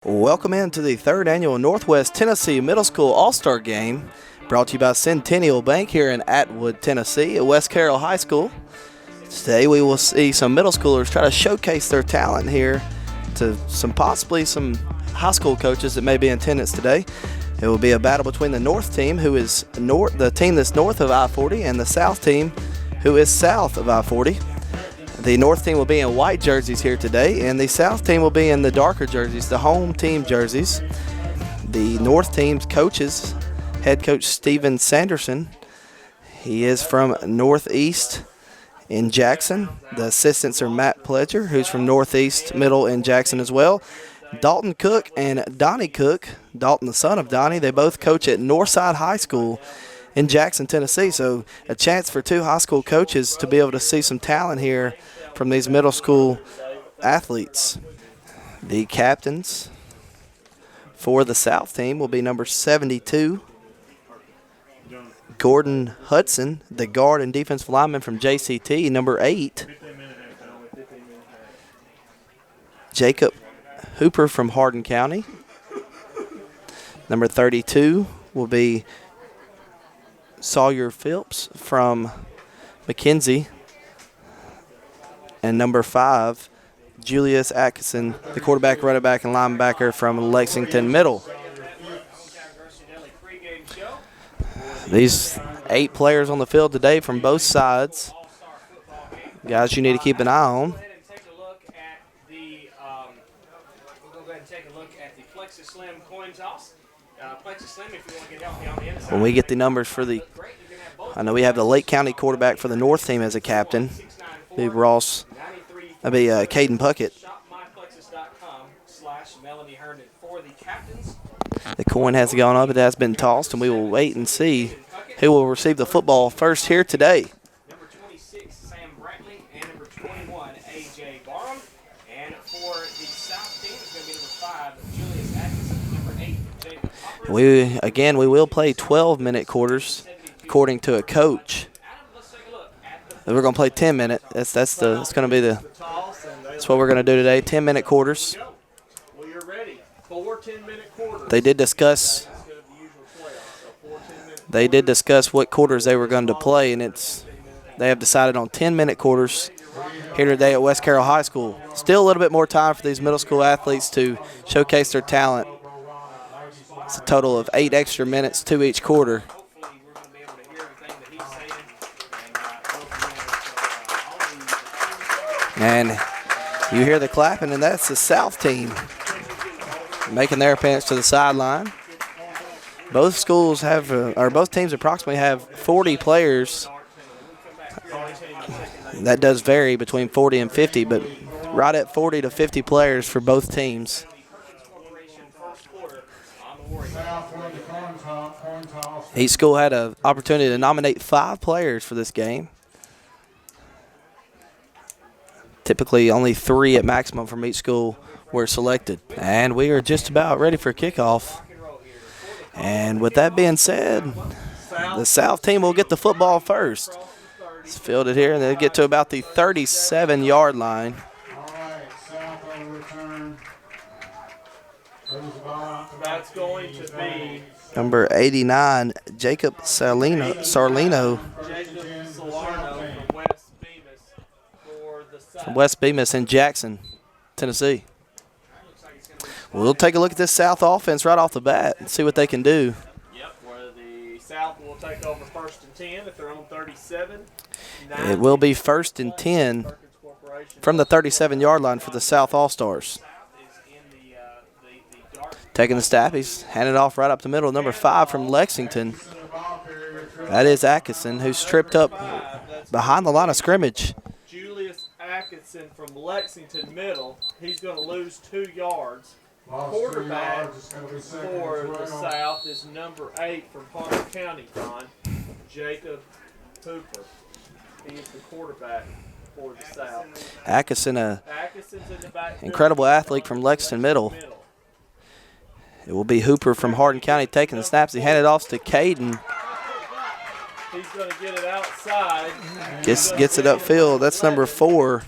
Welcome into the third annual Northwest Tennessee Middle School All-Star Game, brought to you by Centennial Bank here in Atwood, Tennessee at West Carroll High School. Today we will see some middle schoolers try to showcase their talent here to possibly some high school coaches that may be in attendance today. It will be a battle between the North team, who is the team that's north of I-40, and the South team, who is south of I-40. The North team will be in white jerseys here today, and the South team will be in the darker jerseys, the home team jerseys. The North team's coaches, head coach Steven Sanderson, he is from Northeast in Jackson. The assistants are Matt Pledger, who's from Northeast Middle in Jackson as well. Dalton Cook and Donnie Cook, Dalton the son of Donnie, they both coach at Northside High School in Jackson, Tennessee. So a chance for two high school coaches to be able to see some talent here from these middle school athletes. The captains for the South team will be number 72, Gordon Hudson, the guard and defensive lineman from JCT. Number 8, Jacob Hooper from Hardin County. Number 32 will be Sawyer Phillips from McKenzie. And number 5, Julius Atkinson, the quarterback, running back, and linebacker from Lexington Middle. These 8 players on the field today from both sides. Guys you need to keep an eye on. When we get the numbers for I know we have the Lake County quarterback for the North team as a captain. That'd be Caden Puckett. The coin has gone up. It has been tossed, and we will wait and see who will receive the football first here today. Number 26, Sam Brantley, and number 21, A.J. Barham. And for the South team, it's going to be number 5, Julius Atkinson, number 8, Jacob Hopper. We will play 12-minute quarters, according to a coach. We're going to play 10-minute. That's what we're going to do today. 10-minute quarters. Well, you're ready. 4 10-minute quarters. They did discuss what quarters they were going to play, and they have decided on 10-minute quarters here today at West Carroll High School. Still a little bit more time for these middle school athletes to showcase their talent. It's a total of 8 extra minutes to each quarter. And you hear the clapping, and that's the South team making their appearance to the sideline. Both teams approximately have 40 players. That does vary between 40 and 50, but right at 40 to 50 players for both teams. Each school had an opportunity to nominate 5 players for this game. Typically only 3 at maximum from each school were selected. And we are just about ready for kickoff. And with that being said, the South team will get the football first. It's fielded here, and they'll get to about the 37-yard line. That's going to be number 89, Jacob Sarlino. Jacob Salarno from West Bemis for the South. From West Bemis in Jackson, Tennessee. We'll take a look at this South offense right off the bat and see what they can do. Yep, where the South will take over 1st and 10 if they're on 37. It will be 1st and 10 from the 37-yard line for the South All-Stars. Taking the snap, he's handed off right up the middle. Number 5 from Lexington. That is Atkinson, who's tripped up behind the line of scrimmage. Julius Atkinson from Lexington Middle. He's going to lose 2 yards. Quarterback for the South is number 8 from Hardin County, Don, Jacob Hooper. He is the quarterback for the South. Atkinson, Atkinson's in the back. incredible athlete from Lexington Middle. It will be Hooper from Hardin County taking the snaps. He handed off to Caden. He's going to get it outside. Gets it upfield. That's number 4.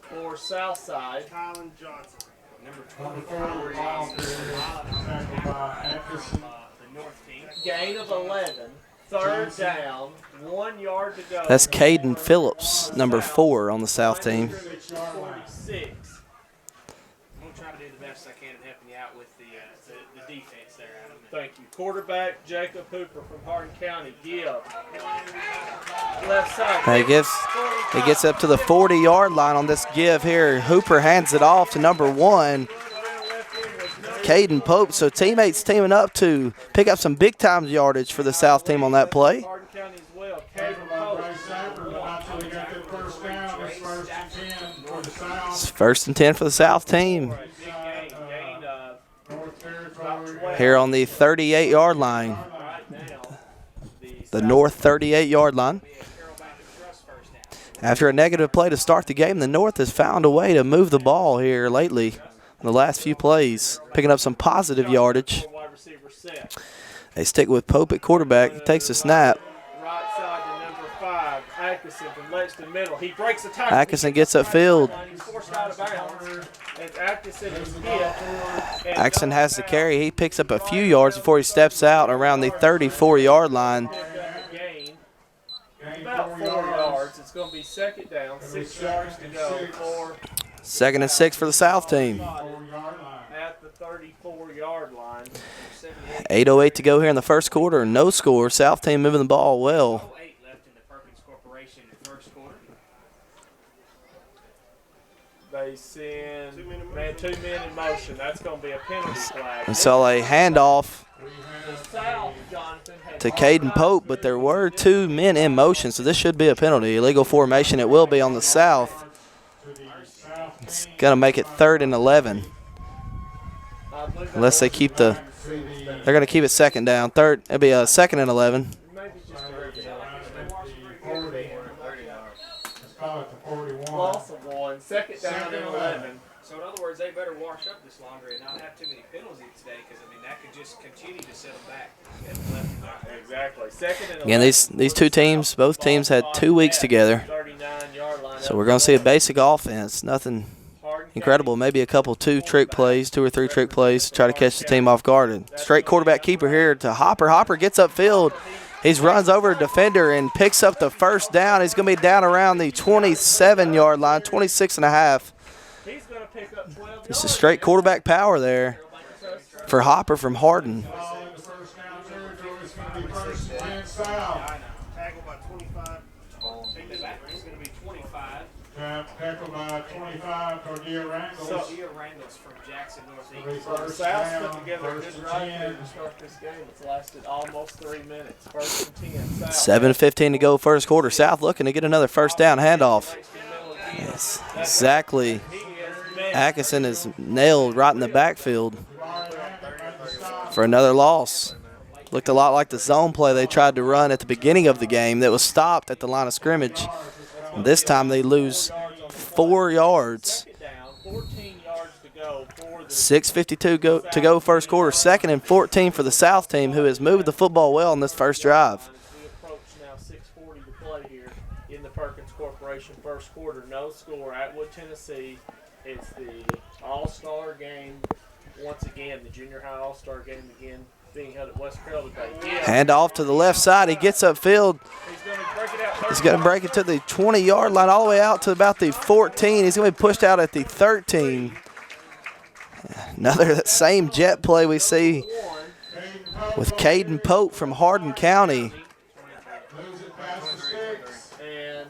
For for Southside. Kylan Johnson. Number 24, tackled by Atkinson. the North team. Gain of 11. Third down. 1 yard to go. That's Caden Phillips, number 4 on the South team. 46. I'm going to try to do the best I can in helping you out with the defense there, Adam. Thank you. Quarterback Jacob Hooper from Hardin County. Give. Left side. He gets up to the 40-yard line on this give here. Hooper hands it off to number 1, Caden Pope. So teammates teaming up to pick up some big-time yardage for the South team on that play. Hardin County as well. Tackled Caden by Pope. Bryce Sapper, but not until he got that first down. It's 1st and 10 for the South. It's 1st and 10 for the South team Big gain. Gain North about Territory. 12. here on the 38-yard line. Right now. The North 38-yard line. Carroll Baptist Trust first down. After a negative play to start the game, the North has found a way to move the ball here lately in the last few plays, picking up some positive yardage. Wide receiver set. They stick with Pope at quarterback. He takes the snap. Right side to number 5, Atkinson from Lexington Middle. He breaks the tackle. Atkinson gets upfield. He's forced out of bounds. As Atkinson is hit. and Atkinson goes has the out. carry. He picks up a few yards before he steps out around the 34-yard line. Pick up a gain. Gain About 4 yards. It's going to be second down. 6 yards to go. 4 2nd and 6 for the South team. 4-yard line. at the 34-yard line. 8:08 to go here in the first quarter. No score. South team moving the ball well. 8 left in the Perkins Corporation in the first quarter. They send two men in motion. That's going to be a penalty flag. We saw a handoff The South, Jonathan, has to Caden Pope, but there were 2 men in motion, so this should be a penalty. Illegal formation it will be on the South. It's going to make it 3rd and 11. Unless they keep the – they're going to keep it 2nd down. It'll be a 2nd and 11. maybe just a little bit. Let's call it the 41. Loss of 1. Second down and 11. So in other words, they better wash up this laundry and not have too many penalties today, because I mean that could just continue to set them back. Left and right. Exactly. Second and 11. Again, these two teams, both teams had 2 weeks together. 39-yard line. So we're going to see a basic offense. Nothing incredible. Maybe a couple 2 or 3 trick plays to try to catch the team off guard. And straight quarterback keeper here to Hopper. Hopper gets upfield. He runs over a defender and picks up the first down. He's going to be down around the 27-yard line, 26 and a half. He's going to pick up 12 Just a straight quarterback power there for Hopper from Hardin. Ball in the first down territory. It's going to be 1st and 10 South. Tackled by 25. Take that back. It's going to be 25. Tackled by 25, Cordia Rangles. Gia Rangles from Jackson Northeast. The South put together a good drive here to start this game. It's lasted almost 3 minutes. 1st and 10. South. 7:15 to go first quarter. South looking to get another first down handoff. Yes, exactly. Atkinson is nailed right in the backfield for another loss. Looked a lot like the zone play they tried to run at the beginning of the game that was stopped at the line of scrimmage. This time they lose 4 yards. 14 yards to go for the 6:52 to go first quarter. 2nd and 14 for the South team, who has moved the football well in this first drive. We approach now 6:40 to play here in the Perkins Corporation first quarter. No score. Atwood, Tennessee. It's the All-Star game once again. The junior high All-Star game again being held at West Carroll today. Hand off to the left side. He gets upfield. He's going to break it out. He's going to break it to the 20-yard line all the way out to about the 14. He's going to be pushed out at the 13. Another same jet play we see with Caden Pope from Hardin County. Lose it past the sticks. And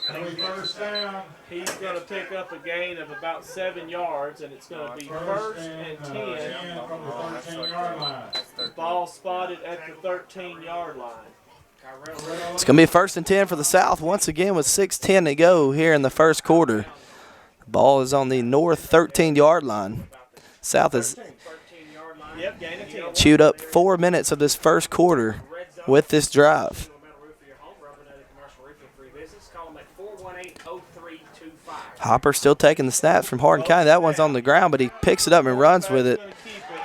It'll be 1st down. he's going to pick up a gain of about 7 yards, and it's going to be 1st and 10. 10 from the 13-yard line. Ball spotted at the 13-yard line. It's going to be 1st and 10 for the South once again with 6:10 to go here in the first quarter. The ball is on the North 13-yard line. South has Yep, gain of 10. chewed up 4 minutes of this first quarter with this drive. Hopper still taking the snaps from Hardin County. That one's on the ground, but he picks it up and runs with it.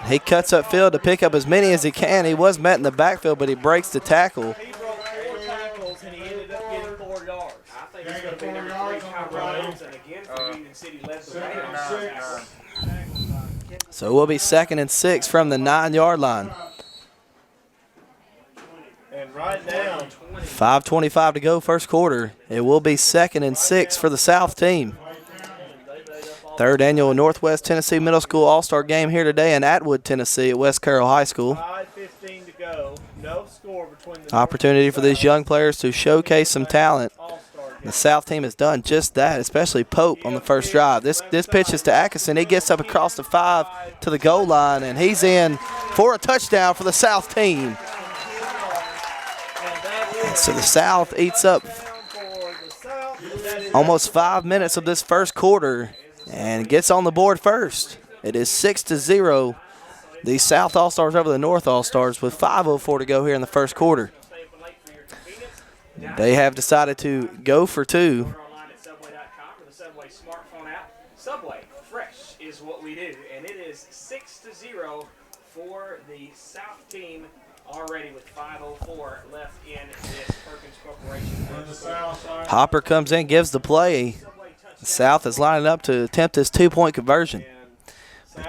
He cuts upfield to pick up as many as he can. He was met in the backfield, but he breaks the tackle. He broke 4 tackles, and he ended up getting 4 yards. I think it's going to be number 3, Kyle Rhodes, and again for Union City led the way. Second and 6. So we'll be 2nd and 6 from the 9-yard line. And right now, 5:25 to go, first quarter. It will be 2nd and 6 for the South team. 3rd annual Northwest Tennessee Middle School All-Star game here today in Atwood, Tennessee at West Carroll High School. 5:15 to go. No score between the Opportunity for these young players to showcase some talent. All-Star game. The South team has done just that, especially Pope on the first drive. This pitch is to Atkinson. He gets up across the 5 to the goal line, and he's in for a touchdown for the South team. So the South eats up almost 5 minutes of this first quarter and gets on the board first. It is 6-0. The South All-Stars over the North All-Stars with 5:04 to go here in the first quarter. They have decided to go for 2. Order online at Subway.com or the Subway smartphone app. Subway, fresh is what we do, and it is 6-0 for the South team already with 5:04 left in this Perkins Corporation. On the south side. Hopper comes in, gives the play. The South is lining up to attempt this 2-point conversion.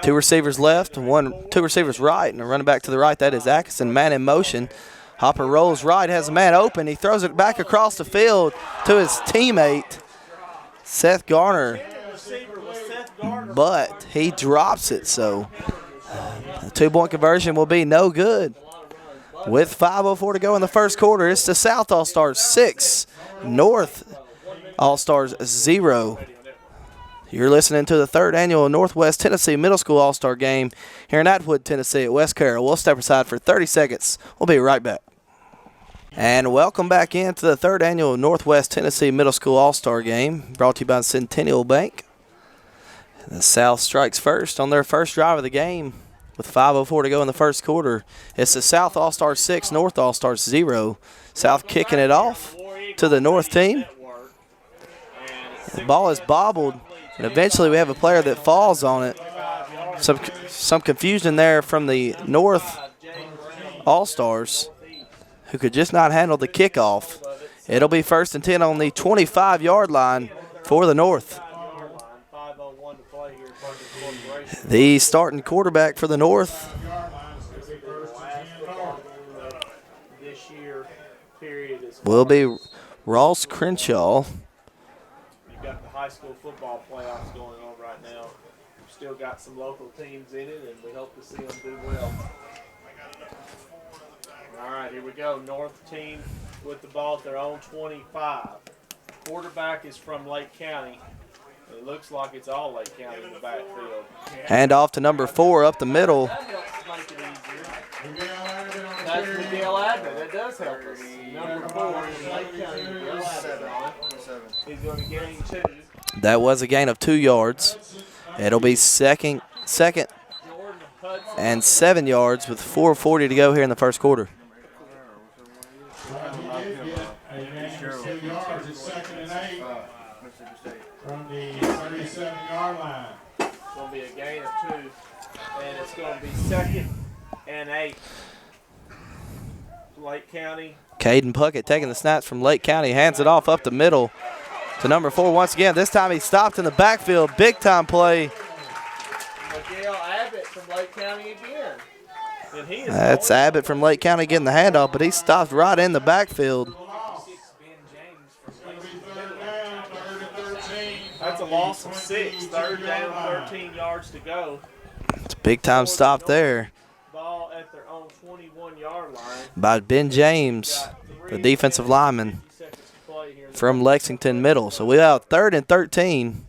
2 receivers left, 2 receivers right, and a running back to the right. That is Atkinson, man in motion. Hopper rolls right, has a man open. He throws it back across the field to his teammate, Seth Garner, but he drops it. So the 2-point conversion will be no good. With 5:04 to go in the first quarter, it's the South All-Stars 6, North All-Stars 0. You're listening to the 3rd annual Northwest Tennessee Middle School All-Star game here in Atwood, Tennessee at West Carroll. We'll step aside for 30 seconds. We'll be right back. And welcome back into the 3rd annual Northwest Tennessee Middle School All-Star game, brought to you by Centennial Bank. The South strikes first on their first drive of the game with 5:04 to go in the first quarter. It's the South All-Stars 6, North All-Stars 0. South kicking it off to the North team. The ball is bobbled, and eventually we have a player that falls on it. Some confusion there from the North All-Stars, who could just not handle the kickoff. It'll be 1st and 10 on the 25-yard line for the North. The starting quarterback for the North This year period is will be Ross Crenshaw. You've got the high school football playoffs going on right now. We've still got some local teams in it, and we hope to see them do well. All right, here we go. North team with the ball at their own 25. Quarterback is from Lake County. It looks like it's all Lake County in the backfield. Hand off to number 4 up the middle. That helps make it easier. That's Miguel Adler. That does help us. Number 4 in Lake County, Miguel Adler on it. He's going to gain 2. That was a gain of 2 yards. It'll be second Jordan Hudson. and 7 yards with 4:40 to go here in the first quarter. A gain of 2 yards. It's 2nd and 8 from the 37-yard line. It's going to be a gain of 2, and it's going to be 2nd and 8. Lake County. Caden Puckett taking the snaps from Lake County, hands it off up the middle to number 4 once again. This time he stopped in the backfield. Big time play. Miguel Abbott from Lake County again. And he is That's Abbott from Lake County getting the handoff, but he stopped right in the backfield. That's a loss of 6. 3rd down, 13 yards to go. It's a big time stop there Ball at their own 21-yard line. by Ben James, the defensive lineman from Lexington Middle. So we have 3rd and 13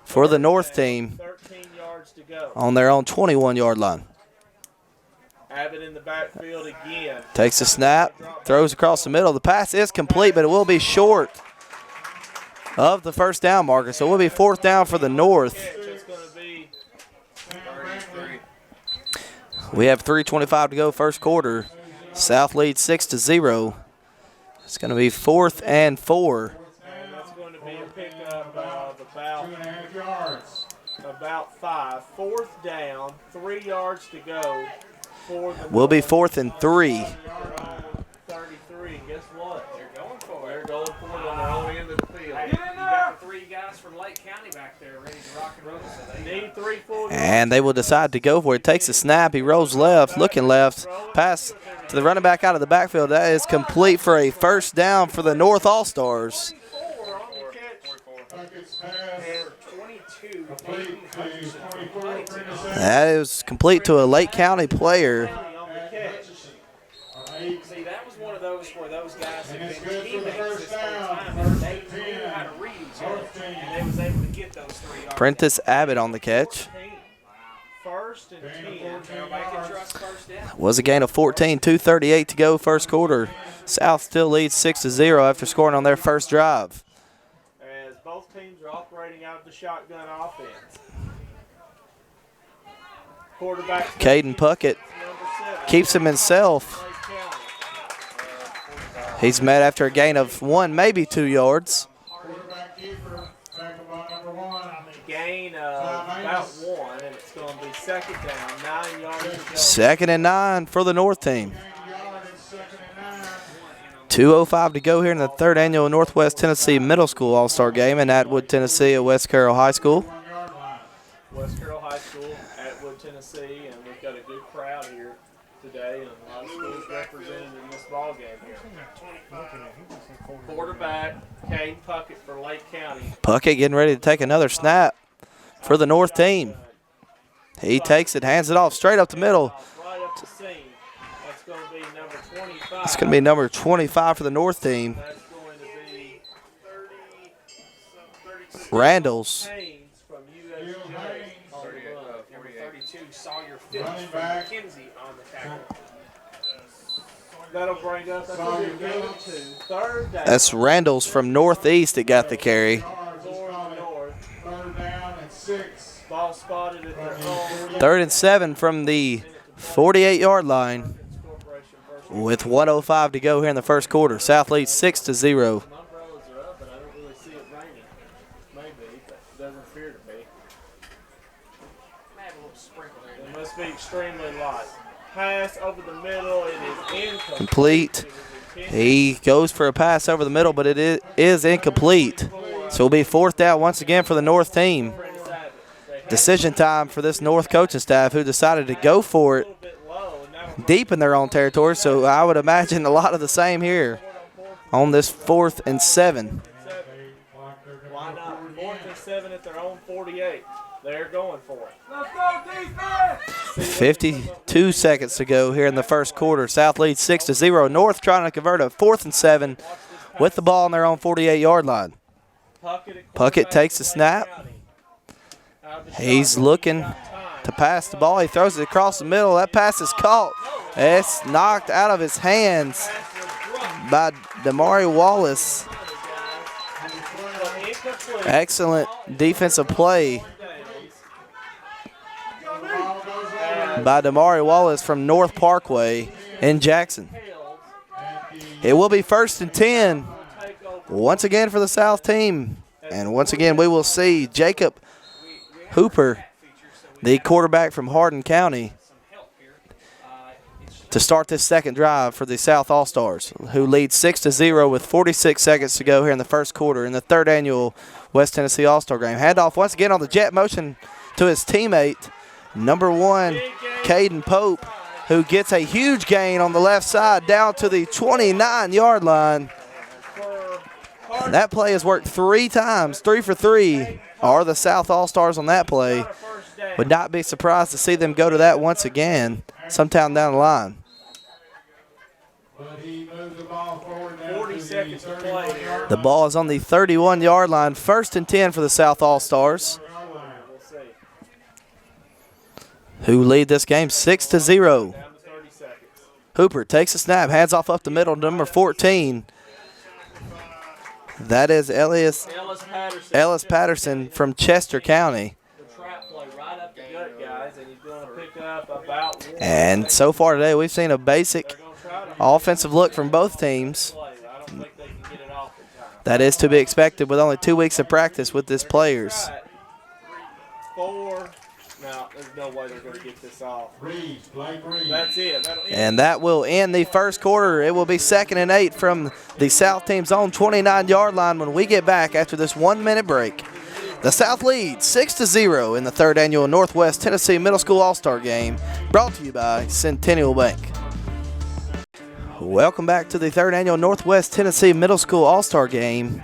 for the North team 13 yards to go. on their own 21-yard line. Abbott in the backfield again. Takes a snap, throws across the middle. The pass is complete, but it will be short of the first down marker. So it will be 4th down for the North. It's going to be 33. We have 3:25 to go first quarter. South leads 6-0. It's going to be 4th and 4. And that's going to be a pickup of about 2.5 yards. about 5. 4th down, 3 yards to go. For the Will be 4th and 3. 33. Guess what? They're going for it. They're going for it on their own end of the field. You got the three guys from Lake County back there ready to rock and roll. So they Need 3 full And they will decide to go for it. Takes a snap. He rolls left, looking left. Pass to the running back out of the backfield. That is complete for a first down for the North All-Stars. Puckett's pass, and 22. complete to 24, Prentice That is complete to a Lake County player. on the catch. See, that was one of those where those guys And had it's been good for the teammates first this whole down. time, and they First and knew 10. how to read each other, First and 10. and they was able to get those 3 yards. Prentice Abbott on the catch. 1st and 10. Everybody can trust first down. Was a gain of 14, 2:38 to go first quarter. South still leads 6-0 after scoring on their first drive. As both teams are operating out of the shotgun offense. Quarterback Caden Puckett number 7. keeps him himself. Lake County. He's met after a gain of 1, maybe 2 yards. Quarterback keeper, tackled by number 1. Gain of about 1, and it's going to be 2nd down, 9 yards to go. 2nd and 9 for the North team. 90 yards, 2nd and 9. 2:05 to go here in the 3rd annual Northwest Tennessee Middle School All-Star Game in Atwood, Tennessee at West Carroll High School. 1 yard line. West Carroll High School, Atwood, Tennessee, and we've got a good crowd here today, and a lot of schools represented in this ball game here. Quarterback, Caden Puckett for Lake County. Puckett getting ready to take another snap for the North team. He takes it, hands it off straight up the middle. Right up the seam. That's going to be number 25. It's going to be number 25 for the North team, That's going to be 30, Randalls. Haynes from Gil USJ. Haynes, on the run. Number 32, Sawyer Phillips Running from back. McKenzie on the tackle. That'll bring up, that's going to be a gain of 2. 3rd down. That's Randalls from Northeast that got the carry. yards, it's North, probably north. 3rd down and 6. Ball spotted at their own. 3rd and 7 from the 48-yard line Corporation first. with 1:05 to go here in the first quarter. South leads 6-0. Umbrellas are up, but I don't really see it raining. Maybe, but it doesn't appear to be. Might have a little sprinkle there. It must be extremely light. Pass over the middle. It is incomplete. Complete. It was intended He goes for a pass over the middle, but it is incomplete. for So it'll be 4th down once again for the North team. Prentice Abbott. They had Decision time for this North coaching staff who decided to go for a it little bit low, and that'll deep in their own territory. So I would imagine a lot of the same here on this 4th and 7. They like they're going Why to not? go 4th and 7 at their own 48. They're going for it. 52 seconds to go here in the first quarter. South leads 6-0. North trying to convert a 4th and 7 with the ball on their own 48-yard line. Puckett takes the snap. He's looking to pass the ball. He throws it across the middle. That pass is caught. It's knocked out of his hands by Damari Wallace. Excellent defensive play by Damari Wallace from North Parkway in Jackson. It will be 1st and 10 once again for the South team. And once again, we will see Jacob Hooper, the quarterback from Hardin County, to start this second drive for the South All-Stars, who lead 6-0 with 46 seconds to go here in the first quarter in the 3rd annual West Tennessee All-Star game. Handoff once again on the jet motion to his teammate, number 1, Caden Pope, who gets a huge gain on the left side down to the 29-yard line. And that play has worked 3 times, 3 for 3 are the South All-Stars on that play. Would not be surprised to see them go to that once again sometime down the line. But he moves the ball forward now 40 to the seconds to play 31 here. yard The ball is on the 31-yard line, 1st and 10 for the South All-Stars, We'll see. who lead this game 6-0. Down to 30 seconds. Hooper takes a snap, hands off up the middle, number 14. That is Ellis Patterson from Chester County. The trap play right up the gut, guys, and he's going to pick up about 1. And so far today, we've seen a basic They're going to try to offensive look from both teams. play. I don't think they can get it off in time. That is to be expected with only 2 weeks of practice with this players. Right. 4, Now, there's no way they're going to get this off. Reeves, Blake Reeves. That's it. That'll end. And that will end the first quarter. It will be 2nd and 8 from the South team's own 29-yard line when we get back after this 1-minute break. The South leads 6-0 in the 3rd annual Northwest Tennessee Middle School All-Star Game, brought to you by Centennial Bank. Welcome back to the 3rd annual Northwest Tennessee Middle School All-Star Game,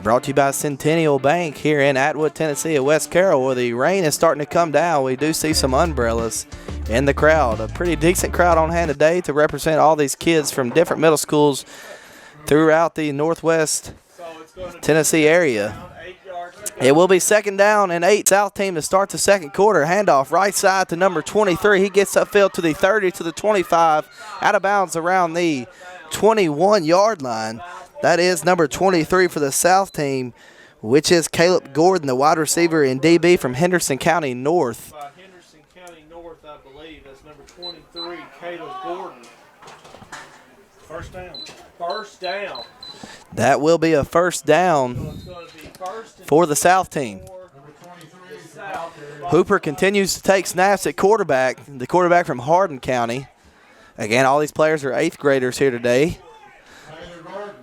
brought to you by Centennial Bank here in Atwood, Tennessee at West Carroll, where the rain is starting to come down. We do see some umbrellas in the crowd. A pretty decent crowd on hand today to represent all these kids from different middle schools throughout the Northwest Tennessee area. It will be 2nd down and 8. South team to start the second quarter. Handoff right side to number 23. He gets upfield to the 30, to the 25, out of bounds around the 21-yard line. That is number 23 for the South team, which is Caleb Gordon, the wide receiver in DB from Henderson County North. Henderson County North, I believe. That's number 23, Caleb Gordon. First down. First down. That will be a first down So it's going to be first and for the South team. for Number 23 is South. Hooper continues to take snaps at quarterback, the quarterback from Hardin County. Again, all these players are 8th graders here today. Caleb Gordon.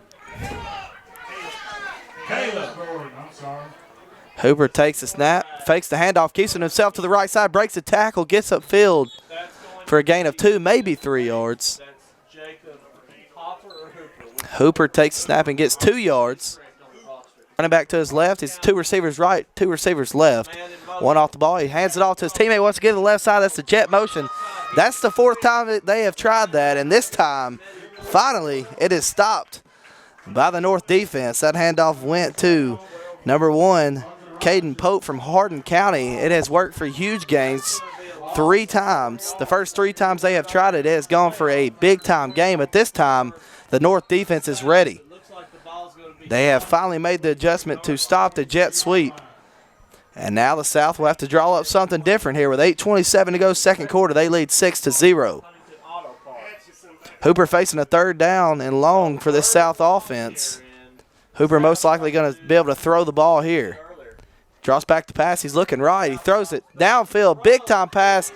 Caleb Gordon, I'm sorry. Hooper takes the snap, fakes the handoff, keeps it himself to the right side, breaks the tackle, gets upfield That's going for a gain of 2, maybe 3 yards. That's Jacob Hopper or Hooper. Hooper takes the snap and gets 2 yards. Running back to his left, he's 2 receivers right, 2 receivers left. One off the ball, he hands it off to his teammate, wants to get to the left side, that's the jet motion. That's the 4th time that they have tried that, and this time, finally, it is stopped by the North defense. That handoff went to number 1, Caden Pope from Hardin County. It has worked for huge gains 3 times. The first 3 times they have tried it, it has gone for a big-time game, but this time, the North defense is ready. They have finally made the adjustment to stop the jet sweep. And now the South will have to draw up something different here. With 8:27 to go second quarter, they lead 6-0. Hooper facing a 3rd down and long for this South offense. Hooper most likely going to be able to throw the ball here. Draws back to pass. He's looking right. He throws it downfield. Big-time pass.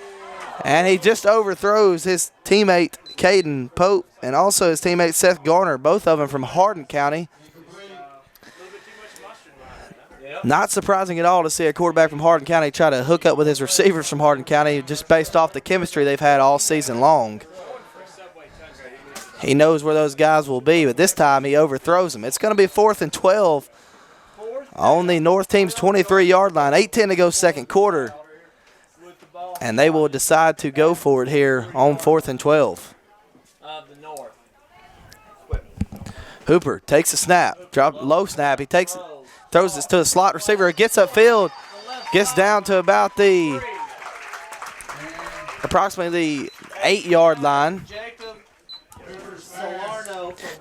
And he just overthrows his teammate, Caden Pope, and also his teammate, Seth Garner, both of them from Hardin County. Not surprising at all to see a quarterback from Hardin County try to hook up with his receivers from Hardin County, just based off the chemistry they've had all season long. He knows where those guys will be, but this time he overthrows them. It's going to be 4th and 12 on the North team's 23-yard line. 8:10 to go second quarter, and they will decide to go for it here on 4th and 12. The North. Hooper takes a snap, drop low snap. He takes it. Throws it to the slot receiver. It gets upfield. Gets down to about approximately the 8-yard line.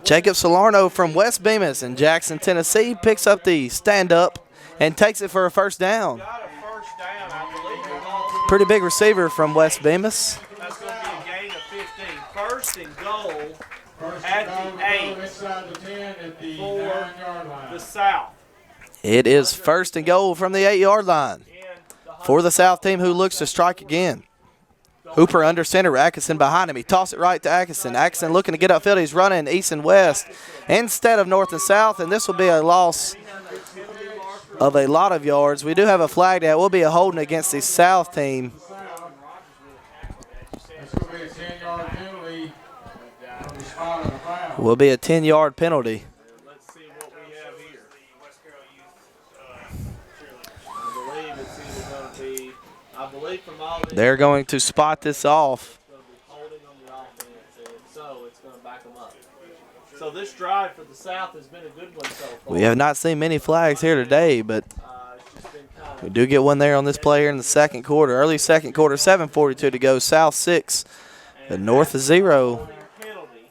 Jacob Salarno from West Bemis in Jackson, Tennessee picks up the stand-up and takes it for a first down. Pretty big receiver from West Bemis. That's going to be a gain of 15. First and goal at the 8 inside the 10 at the for 9-yard line. the South. It is first and goal from the 8-yard line for the South team, who looks to strike again. Hooper under center, Atkinson behind him. He tosses it right to Atkinson. Atkinson looking to get upfield. He's running east and west instead of north and south, and this will be a loss of a lot of yards. We do have a flag that will be a holding against the South team. That's going to be a 10-yard penalty from the spot of the foul. Will be a 10-yard penalty. Let's see what we have here. I believe it's either going to be, from all this, They're going to spot this off. going to be holding on the offense, and so it's going to back them up. So this drive for the South has been a good one so far. We have not seen many flags here today, but It's just been kind we of do get one there on this play here in the second quarter. Early second quarter, 7:42 to go. South 6, the North 0. penalty.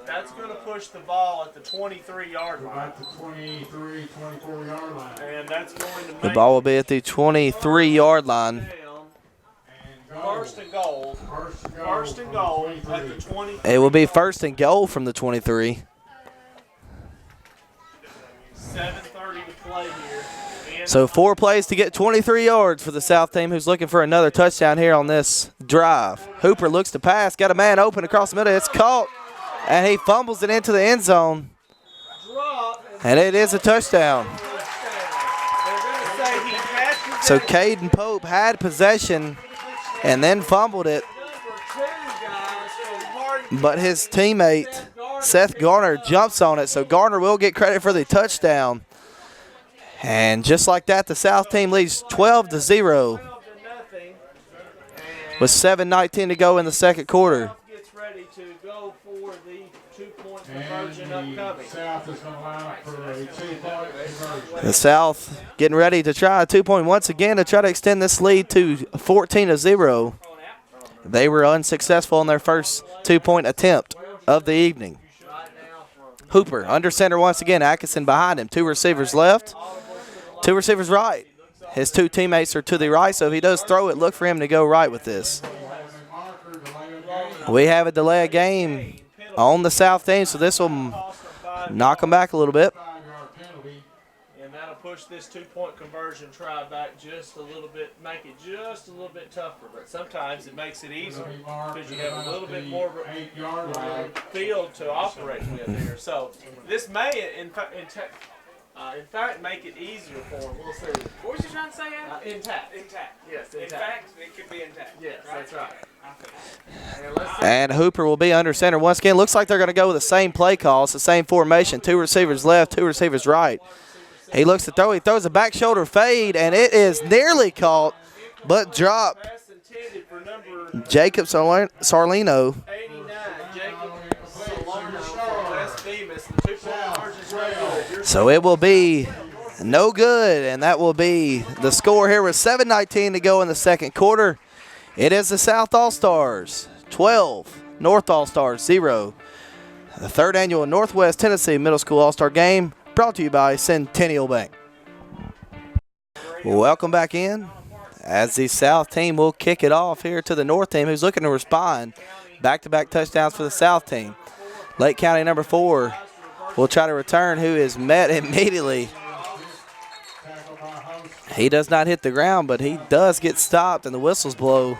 That's going to push the ball at the 23-yard line, About the 23, 24-yard line. and that's going to make The ball will be at the 23-yard line. down. And goal. First and goal. First and goal First and from goal the at the 23. 20. It will be first and goal from the 23. 7:30 to play here So 4 plays to get 23 yards for the South team, who's looking for another touchdown here on this drive. Hooper looks to pass, got a man open across the middle. It's caught, and he fumbles it into the end zone. And it is a touchdown. So Caden Pope had possession and then fumbled it. But his teammate, Seth Garner, jumps on it. So Garner will get credit for the touchdown. And just like that, the South team leads 12-0 with 7:19 to go in the second quarter. Gets ready to go for the 2-point conversion upcoming. South is going to line up for a 2-point conversion. The South getting ready to try a 2-point once again to try to extend this lead to 14-0. They were unsuccessful in their first 2-point attempt of the evening. Hooper under center once again. Atkinson behind him. 2 receivers left, 2 receivers right. His 2 teammates are to the right, so if he does throw it, look for him to go right with this. We have a delay of game on the South team, so this will knock them back a little bit. And that'll push this 2-point conversion try back just a little bit, make it just a little bit tougher. But sometimes it makes it easier because you have a little bit more field to operate with here. So this may, in fact, make it easier for them. We'll see. What was you trying to say, Adam? Intact. Intact. Yes, In intact. fact, it could be intact. Yes, that's right. Okay. And let's see. And Hooper will be under center once again. Looks like they're going to go with the same play call. It's the same formation. 2 receivers left, 2 receivers right. He looks to throw. He throws a back shoulder fade, and it is nearly caught, but dropped. Pass intended for number Jacob Sarlino. 89, Jacob Salerno from West Bemis. The 2-point conversion's ready. So it will be no good, and that will be the score here with 7:19 to go in the second quarter. It is the South All-Stars 12, North All-Stars 0. The 3rd annual Northwest Tennessee Middle School All-Star Game brought to you by Centennial Bank. Welcome back in as the South team will kick it off here to the North team, who's looking to respond. Back-to-back touchdowns for the South team. Lake County number 4 will try to return, who is met immediately. He does not hit the ground, but he does get stopped, and the whistles blow.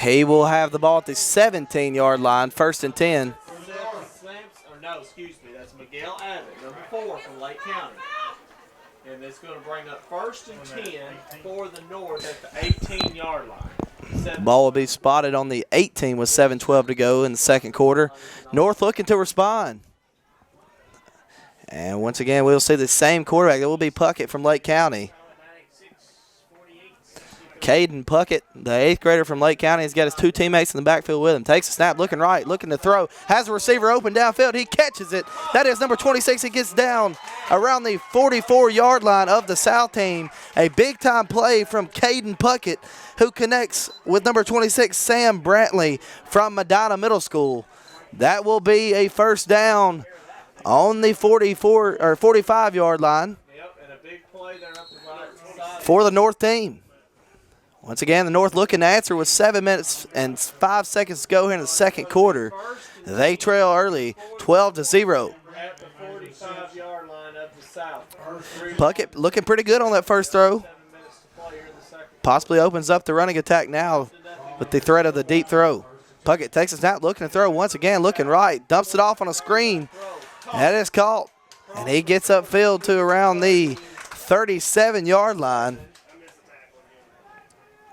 He will have the ball at the 17-yard line, 1st and 10. That's Miguel Abbott, number 4 from Lake County. And it's going to bring up 1st and 10 for the North at the 18-yard line. Ball will be spotted on the 18 with 7:12 to go in the second quarter. North looking to respond. And once again, we'll see the same quarterback. It will be Puckett from Lake County. Caden Puckett, the 8th grader from Lake County, has got his 2 teammates in the backfield with him. Takes a snap, looking right, looking to throw. Has a receiver open downfield. He catches it. That is number 26. He gets down around the 44-yard line of the South team. A big-time play from Caden Puckett, who connects with number 26, Sam Brantley from Medina Middle School. That will be a first down on the 44 or 45-yard line. Yep, and a big play there up the right side. For the North team. Once again, the North looking to answer with 7 minutes and 5 seconds to go here in the second quarter. They trail early, 12-0. At the 45-yard line of the South. Puckett looking pretty good on that first throw. 7 minutes to play here in the second. Possibly opens up the running attack now with the threat of the deep throw. Puckett takes a snap, looking to throw once again, looking right. Dumps it off on a screen. That is caught. And he gets upfield to around the 37-yard line.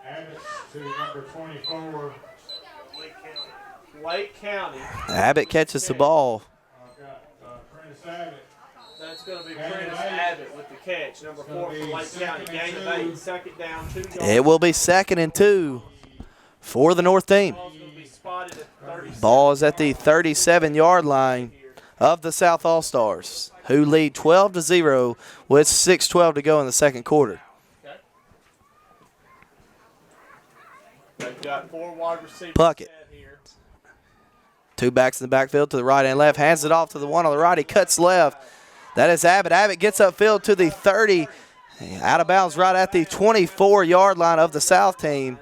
Abbott to number 24. Lake County. Abbott catches the ball. I've got Prentice Abbott. That's going to be Prentice Abbott with the catch. Number 4 from Lake County. Gain of 8. Second down, 2 yards. It will be 2nd and 2 for the North team. Ball's going to be spotted at 37. Ball is at the 37-yard line of the South All-Stars, who lead 12-0 with 6:12 to go in the second quarter. Okay. They've got 4 wide receivers Puckett. here. 2 backs in the backfield to the right and left. Hands it off to the one on the right. He cuts left. That is Abbott. Abbott gets upfield to the 30. Out of bounds right at the 24-yard line of the South team.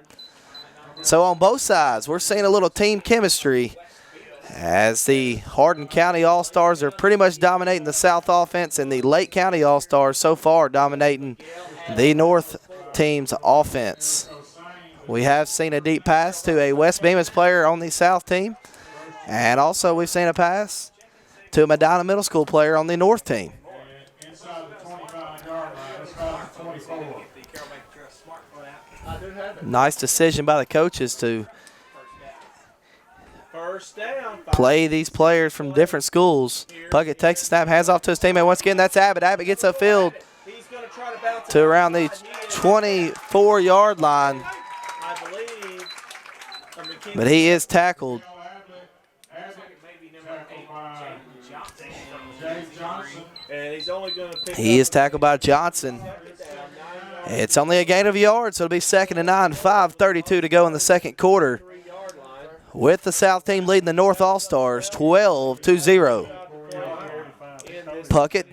So on both sides, we're seeing a little team chemistry as the Hardin County All-Stars are pretty much dominating the South offense, and the Lake County All-Stars so far dominating the North team's offense. We have seen a deep pass to a West Bemis player on the South team, and also we've seen a pass to a Medina Middle School player on the North team. Inside the 25-yard line, it's about 24. Nice decision by the coaches to First down. play these players from different schools. Puckett takes a snap, hands off to his teammate. Once again, that's Abbott. Abbott gets upfield He's going to try to bounce to around the 24-yard line, I believe. but he is tackled. Jay Johnson. And he's only going to pick He up is tackled by Johnson. It's only a gain of yards, so it'll be 2nd and 9, 5:32 to go in the second quarter, 3-yard line. with the South team leading the North All-Stars 12-0. Puckett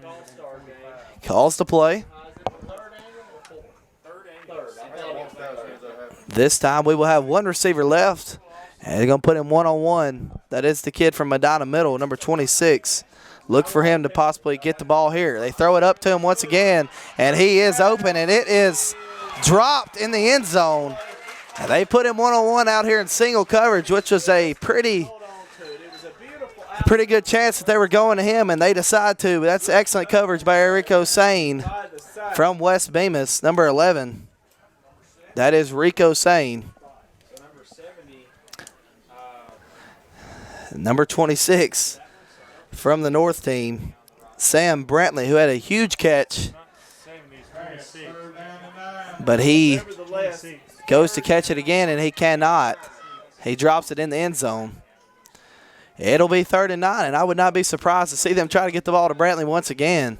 All-Star game. calls the play. This time we will have one receiver left, and they're going to put him one-on-one. That is the kid from Medina Middle, number 26. Look for him to possibly get the ball here. They throw it up to him once again, and he is open, and it is dropped in the end zone. And they put him one-on-one out here in single coverage, which was a pretty good chance that they were going to him, and they decide to. That's excellent coverage by Rico Sane from West Bemis, number 11. That is Rico Sane. Number 70. Number 26 from the North team, Sam Brantley, who had a huge catch, but he Nevertheless, goes to catch it again, and he cannot. He drops it in the end zone. It'll be 3rd and 9, and I would not be surprised to see them try to get the ball to Brantley once again.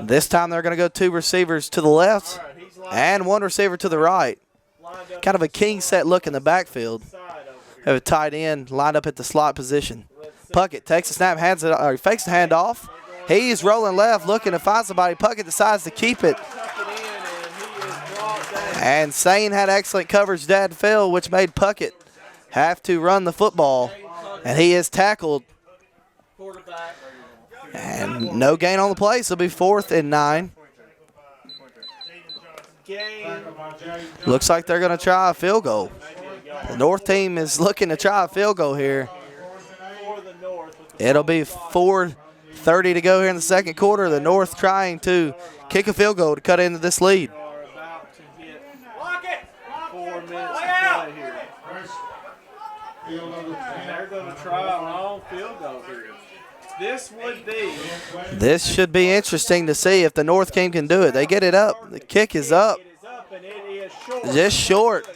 This time they're going to go 2 receivers to the left and 1 receiver to the right. Kind of a king set look in the backfield. Have a tight end lined up at the slot position. Puckett takes a snap, hands it, or fakes the handoff. He's rolling left, looking to find somebody. Puckett decides to keep it. And Sane had excellent coverage downfield, which made Puckett have to run the football. And he is tackled. And no gain on the play, so it'll be 4th and 9. Looks like they're going to try a field goal. The North team is looking to try a field goal here. It'll be 4:30 to go here in the second quarter. The North trying to kick a field goal to cut into this lead. are about to hit 4 minutes to play here. And they're going to try a long field goal here. This should be interesting to see if the North team can do it. They get it up. The kick is up. It is up and it is short. Just short.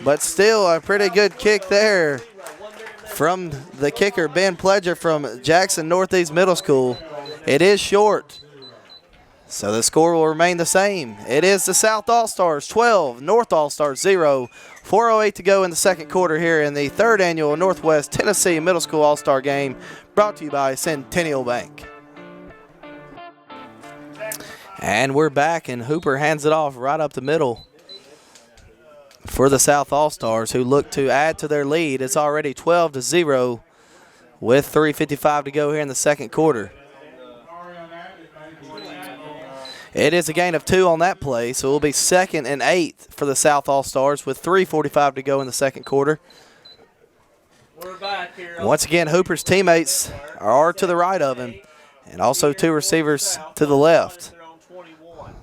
But still a pretty good kick there from the kicker, Ben Pledger from Jackson Northeast Middle School. It is short. So the score will remain the same. It is the South All-Stars 12, North All-Stars 0. 4:08 to go in the second quarter here in the 3rd annual Northwest Tennessee Middle School All-Star Game, brought to you by Centennial Bank. And we're back, and Hooper hands it off right up the middle for the South All-Stars, who look to add to their lead. It's already 12-0 with 3:55 to go here in the second quarter. It is a gain of 2 on that play, so it will be 2nd and 8 for the South All-Stars with 3:45 to go in the second quarter. We're back here. Once again, Hooper's teammates are to the right of him, and also 2 receivers to the left. They're on 21.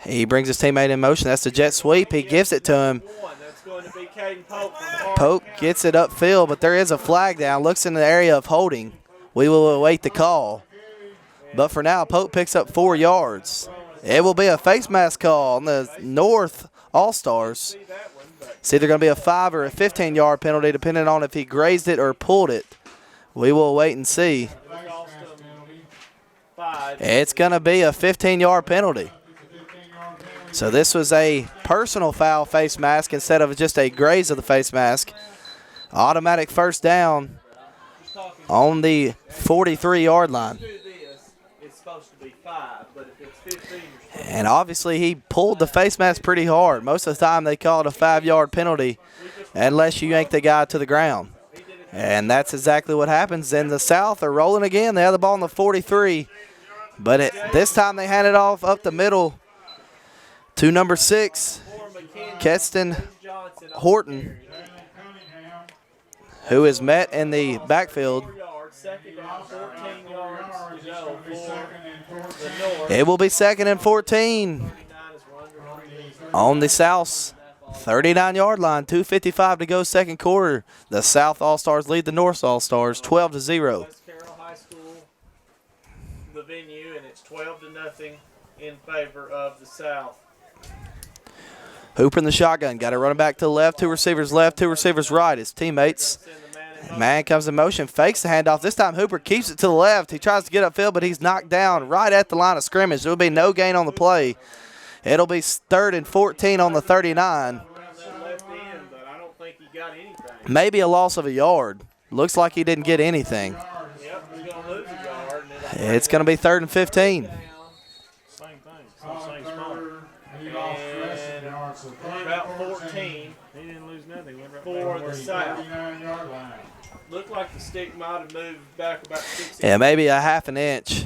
He brings his teammate in motion. That's the jet sweep. He gives it to him. That's going to be Caden Pope from Hardin. Pope gets it upfield, but there is a flag down. Looks in the area of holding. We will await the call. But for now, Pope picks up 4 yards. It will be a face mask call on the North All-Stars. It's either going to be a 5 or a 15-yard penalty, depending on if he grazed it or pulled it. We will wait and see. It's going to be a 15-yard penalty. So this was a personal foul face mask instead of just a graze of the face mask. Automatic first down on the 43-yard line. It's supposed to be 5, but if it's 15, And obviously he pulled the face mask pretty hard. Most of the time they call it a 5-yard penalty unless you yank the guy to the ground. he's And that's exactly what happens. Then the South are rolling again. They have the ball on the 43. But this time they hand it off up the middle to number 6, Keston Horton, who is met in the backfield. It will be 2nd and 14 on the South's 39-yard line. 2:55 to go, second quarter. The South All-Stars lead the North All-Stars 12-0. West Carroll High School, the venue, and it's 12-0 in favor of the South. Hooper in the shotgun. Got to run it back to the left. 2 receivers left, 2 receivers right. His teammates. Man comes in motion, fakes the handoff. This time Hooper keeps it to the left. He tries to get upfield, but he's knocked down right at the line of scrimmage. There will be no gain on the play. It'll be 3rd and 14 on the 39. Maybe a loss of a yard. Looks like he didn't get anything. It's going to be 3rd and 15. Same thing. Same spot. About 14. He didn't lose nothing. For the South. Looked like the stick might have moved back about 6 Yeah, maybe a half an inch.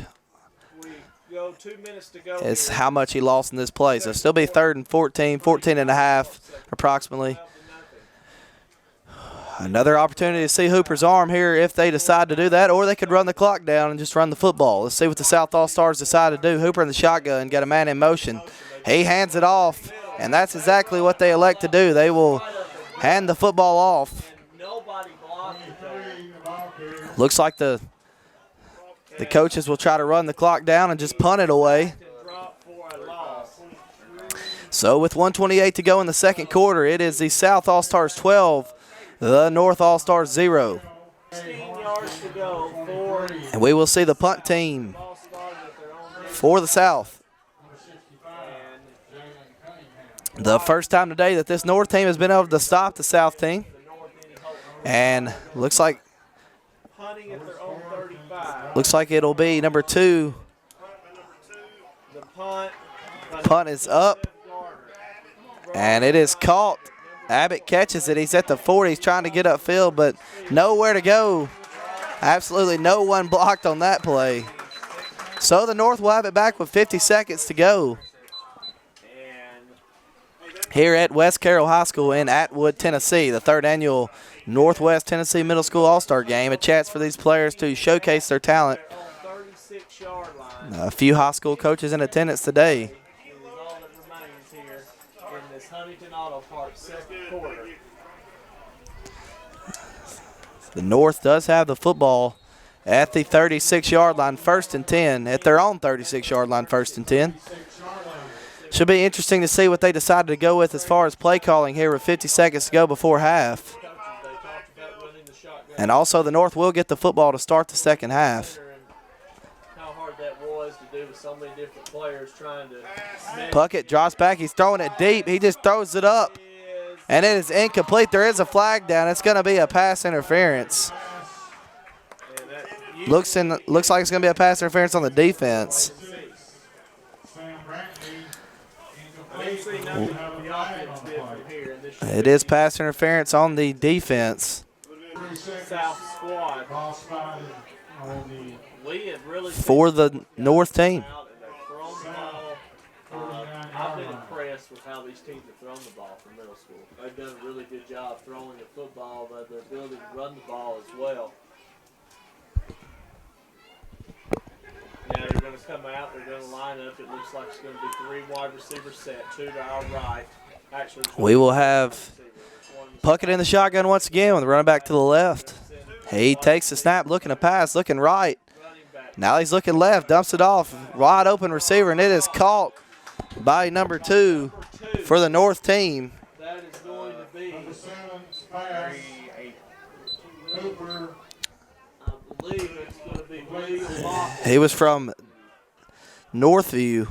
We go 2 minutes to go. It's here. how much he lost in this play. So still be 3rd and 14, 14 and a half approximately. Another opportunity to see Hooper's arm here if they decide to do that, or they could run the clock down and just run the football. Let's see what the South All-Stars decide to do. Hooper in the shotgun, got a man in motion. He hands it off, and that's exactly what they elect to do. They will hand the football off. Nobody blocked it there. Looks like the coaches will try to run the clock down and just punt it away. Drop for a loss. So with 1:28 to go in the second quarter, it is the South All-Stars 12, the North All-Stars 0. 16 yards to go for And we will see the punt team for the South. The first time today that this North team has been able to stop the South team. And looks like punting at their own 35. looks like it'll be number 2. The punt. Punt is up, and it is caught. Abbott catches it. He's at the 40. He's trying to get upfield, but nowhere to go. Absolutely no one blocked on that play. So the North will have it back with 50 seconds to go here at West Carroll High School in Atwood, Tennessee, the 3rd annual Northwest Tennessee Middle School All-Star Game. A chance for these players to showcase their talent. 36-yard line. A few high school coaches in attendance today. Is all that remains here in this Huntington Auto Parts second quarter. The North does have the football at the 36-yard line, 1st and 10, at their own 36-yard line, 1st and 10. Should be interesting to see what they decided to go with as far as play calling here with 50 seconds to go before half. And also the North will get the football to start the second half. How hard that was to do with so many different players trying to. Puckett drops back. He's throwing it deep. He just throws it up. And it is incomplete. There is a flag down. It's going to be a pass interference. Looks like it's going to be a pass interference on the defense. It is pass interference on the defense. South squad. We have really For the North team. I've been impressed with how these teams have thrown the ball for middle school. They've done a really good job throwing the football, but their ability to run the ball as well. Now they're going to come out. They're going to line up. It looks like it's going to be 3 wide receivers set, 2 to our right. Actually, We will have Puckett in the shotgun once again with the running back to the left. He takes the snap, looking to pass, looking right. Now he's looking left, dumps it off. Wide open receiver, and it is caught by number 2 for the North team. That is going to be, Hooper. I believe it's going to be William Maupin He was from Northview.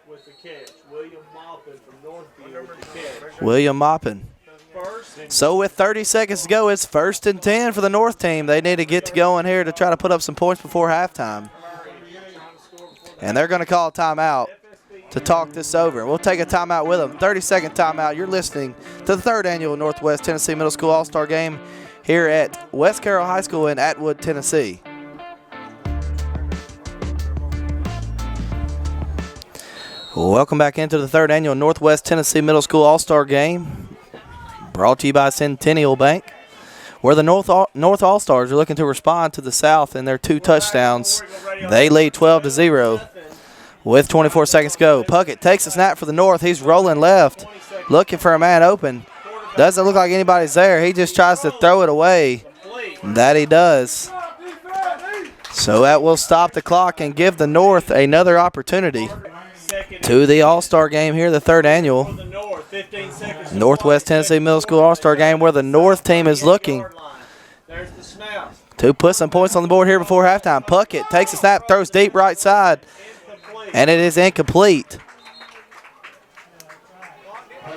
with the catch. William Maupin from Northview with the catch. William Maupin. First, So with 30 seconds to go, it's 1st and 10 for the North team. They need to get to going here to try to put up some points before halftime. And they're going to call a timeout to talk this over. We'll take a timeout with them. 30-second timeout. You're listening to the 3rd annual Northwest Tennessee Middle School All-Star Game here at West Carroll High School in Atwood, Tennessee. Welcome back into the third annual Northwest Tennessee Middle School All-Star Game, brought to you by Centennial Bank, where the North All-Stars are looking to respond to the South in their 2 touchdowns. They lead 12-0 with 24 seconds to go. Puckett takes a snap for the North. He's rolling left, looking for a man open. Doesn't look like anybody's there. He just tries to throw it away. That he does. So that will stop the clock and give the North another opportunity to the All-Star Game here, the third annual Northwest Tennessee Middle School All-Star Game, where the North team is looking to put some points on the board here before halftime. Puckett takes a snap, throws deep right side, and it is incomplete.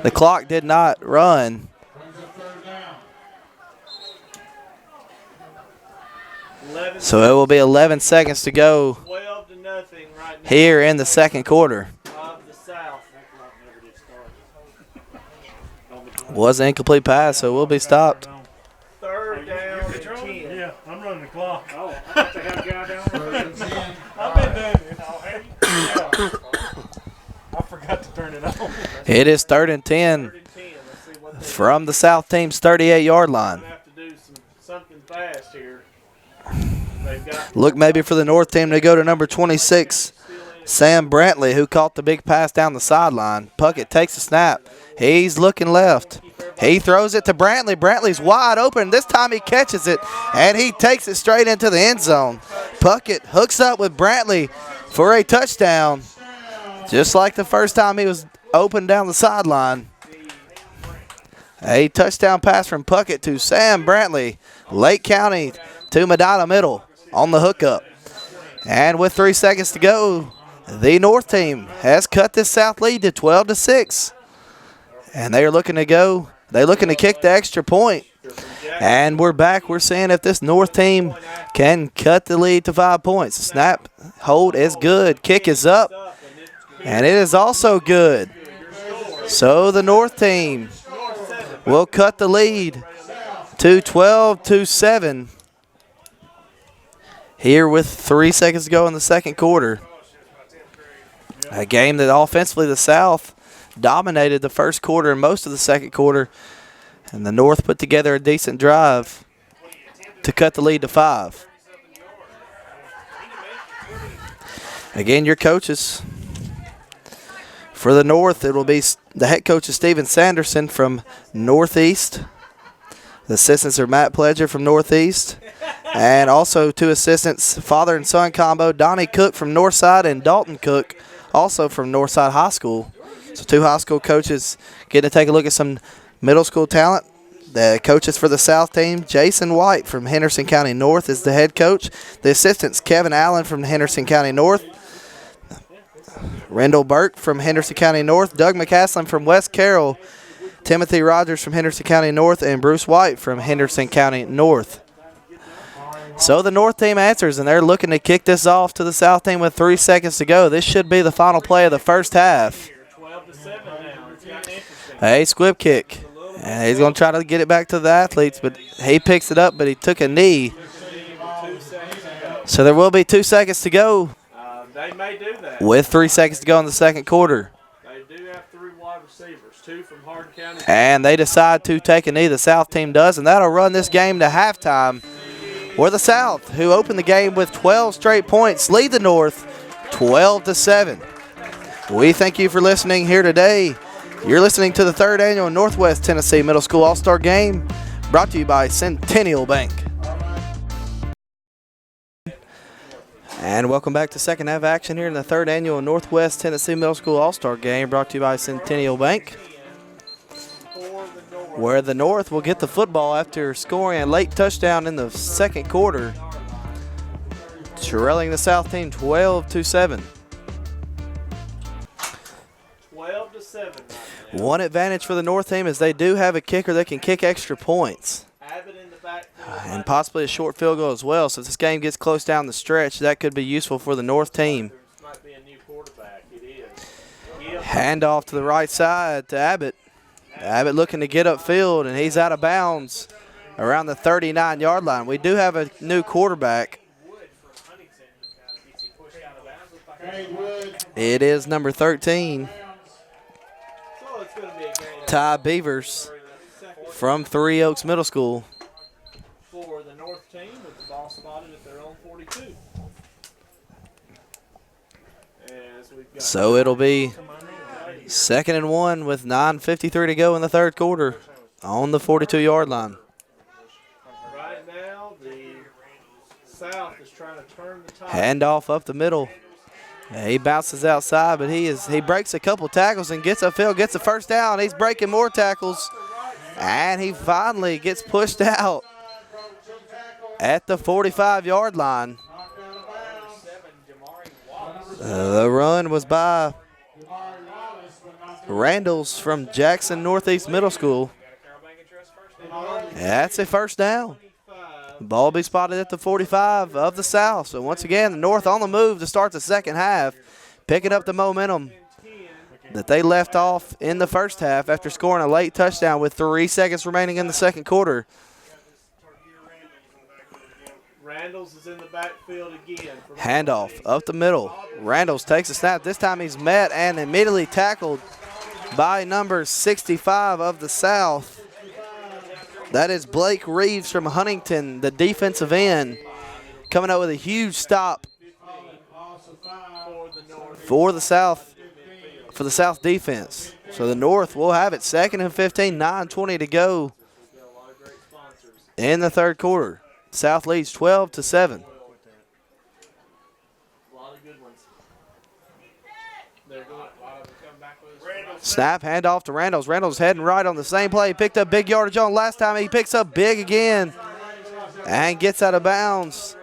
The clock did not run. So it will be 11 seconds to go here in the second quarter. Was an incomplete pass, so it will be stopped. Third down and 10. Yeah, I'm running the clock. Oh, I have to have a guy down. I've been doing it. I forgot to turn it on. It is 3rd and 10 from the South team's 38-yard line. Have to do something fast here. Look maybe for the North team to go to number 26, Sam Brantley, who caught the big pass down the sideline. Puckett takes a snap. He's looking left. He throws it to Brantley. Brantley's wide open. This time he catches it, and he takes it straight into the end zone. Puckett hooks up with Brantley for a touchdown, just like the first time he was open down the sideline. A touchdown pass from Puckett to Sam Brantley. Lake County to Medina Middle on the hookup. And with 3 seconds to go, the North team has cut this South lead to 12-6. And they are looking to go. They're looking to kick the extra point. And we're back. We're seeing if this North team can cut the lead to 5 points. Snap, hold is good. Kick is up. And it is also good. So the North team will cut the lead to 12-7 here with 3 seconds to go in the second quarter. A game that offensively the South dominated the first quarter and most of the second quarter, and the North put together a decent drive to cut the lead to 5. Again, your coaches. For the North, it will be the head coach is Steven Sanderson from Northeast. The assistants are Matt Pledger from Northeast. And also 2 assistants, father and son combo, Donnie Cook from Northside and Dalton Cook, also from Northside High School. So 2 high school coaches getting to take a look at some middle school talent. The coaches for the South team, Jason White from Henderson County North is the head coach. The assistants, Kevin Allen from Henderson County North, Rendell Burke from Henderson County North, Doug McCaslin from West Carroll, Timothy Rogers from Henderson County North, and Bruce White from Henderson County North. So the North team answers, and they're looking to kick this off to the South team with 3 seconds to go. This should be the final play of the first half. A squib kick. And he's going to try to get it back to the athletes, but he picks it up, but he took a knee. So there will be 2 seconds to go. They may do that. With 3 seconds to go in the second quarter. They do have 3 wide receivers, 2 from Hardin County. And they decide to take a knee, the South team does, and that'll run this game to halftime, where the South, who opened the game with 12 straight points, lead the North 12-7. We thank you for listening here today. You're listening to the 3rd annual Northwest Tennessee Middle School All-Star Game, brought to you by Centennial Bank. And welcome back to second half action here in the 3rd annual Northwest Tennessee Middle School All-Star Game, brought to you by Centennial Bank, where the North will get the football after scoring a late touchdown in the second quarter, trailing the South team 12-7. 12-7. One advantage for the North team is they do have a kicker that can kick extra points. And possibly a short field goal as well. So if this game gets close down the stretch, that could be useful for the North team. Hand off to the right side to Abbott. Abbott looking to get upfield, and he's out of bounds around the 39-yard line. We do have a new quarterback. It is number 13, So it's going to be a gain Ty Beavers from Three Oaks Middle School. for the North team with the ball spotted at their own 42. As we've got So it'll be 2nd and 1 with 9:53 to go in the third quarter on the 42-yard line. right now, the South is trying to turn the tide. Handoff up the middle. He bounces outside, but he breaks a couple tackles and gets upfield, gets the first down. He's breaking more tackles, and he finally gets pushed out at the 45-yard line. The run was by Randalls from Jackson Northeast Middle School. That's a first down. Ball be spotted at the 45 of the South. So once again, the North on the move to start the second half, picking up the momentum that they left off in the first half after scoring a late touchdown with 3 seconds remaining in the second quarter. Randalls is in the backfield again. Handoff up the middle. Randalls takes a snap. This time he's met and immediately tackled by number 65 of the South. That is Blake Reeves from Huntington, the defensive end, coming up with a huge stop for the South defense. So the North will have it 2nd and 15, 9:20 to go in the third quarter. South leads 12-7. Snap, handoff to Randalls. Randalls heading right on the same play. He picked up big yardage on last time. He picks up big again and gets out of bounds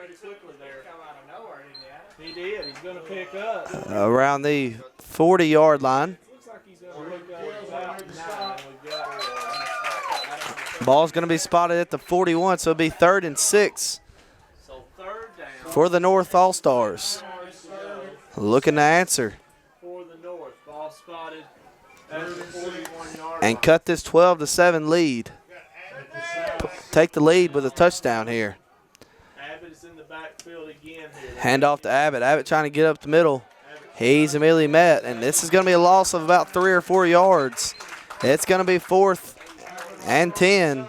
He did. He's going to pick up. around the 40-yard line. Looks like he's going to pick up about 9. We've got Ball's going to be spotted at the 41, so it'll be 3rd and 6 so third down for the North All-Stars. Looking to answer for the North. Ball spotted at the 41-yard and cut this 12-7 lead. Take the lead with a touchdown here. Abbott is in the backfield again here. Hand off to Abbott. Abbott trying to get up the middle. He's immediately met, and this is going to be a loss of about 3 or 4 yards. It's going to be 4th and 10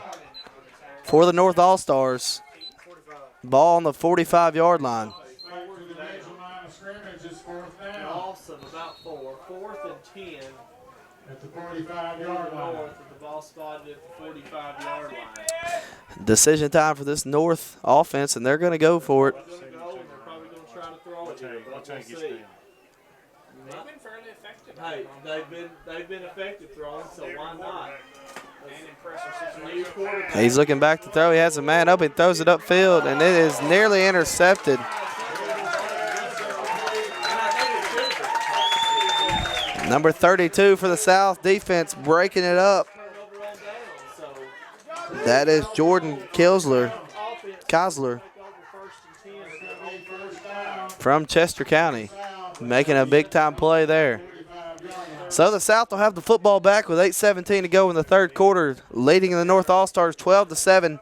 for the North All-Stars. Ball on the 45-yard line. Loss of about 4. 4th and 10. At the 45-yard line. North with the ball spotted at the 45-yard line. Decision time for this North offense, and they're going to go for it. They're going to go, and they're probably going to try to throw it here, but we'll see. They've been fairly effective. Hey, they've been effective throwing, so why not? And impressive New situation. quarterback. He's looking back to throw. He has a man up. He throws it upfield, and it is nearly intercepted. Number 32 for the South defense breaking it up. That is Jordan Kisler from Chester County, making a big-time play there. So the South will have the football back with 8:17 to go in the third quarter, leading the North All-Stars 12-7.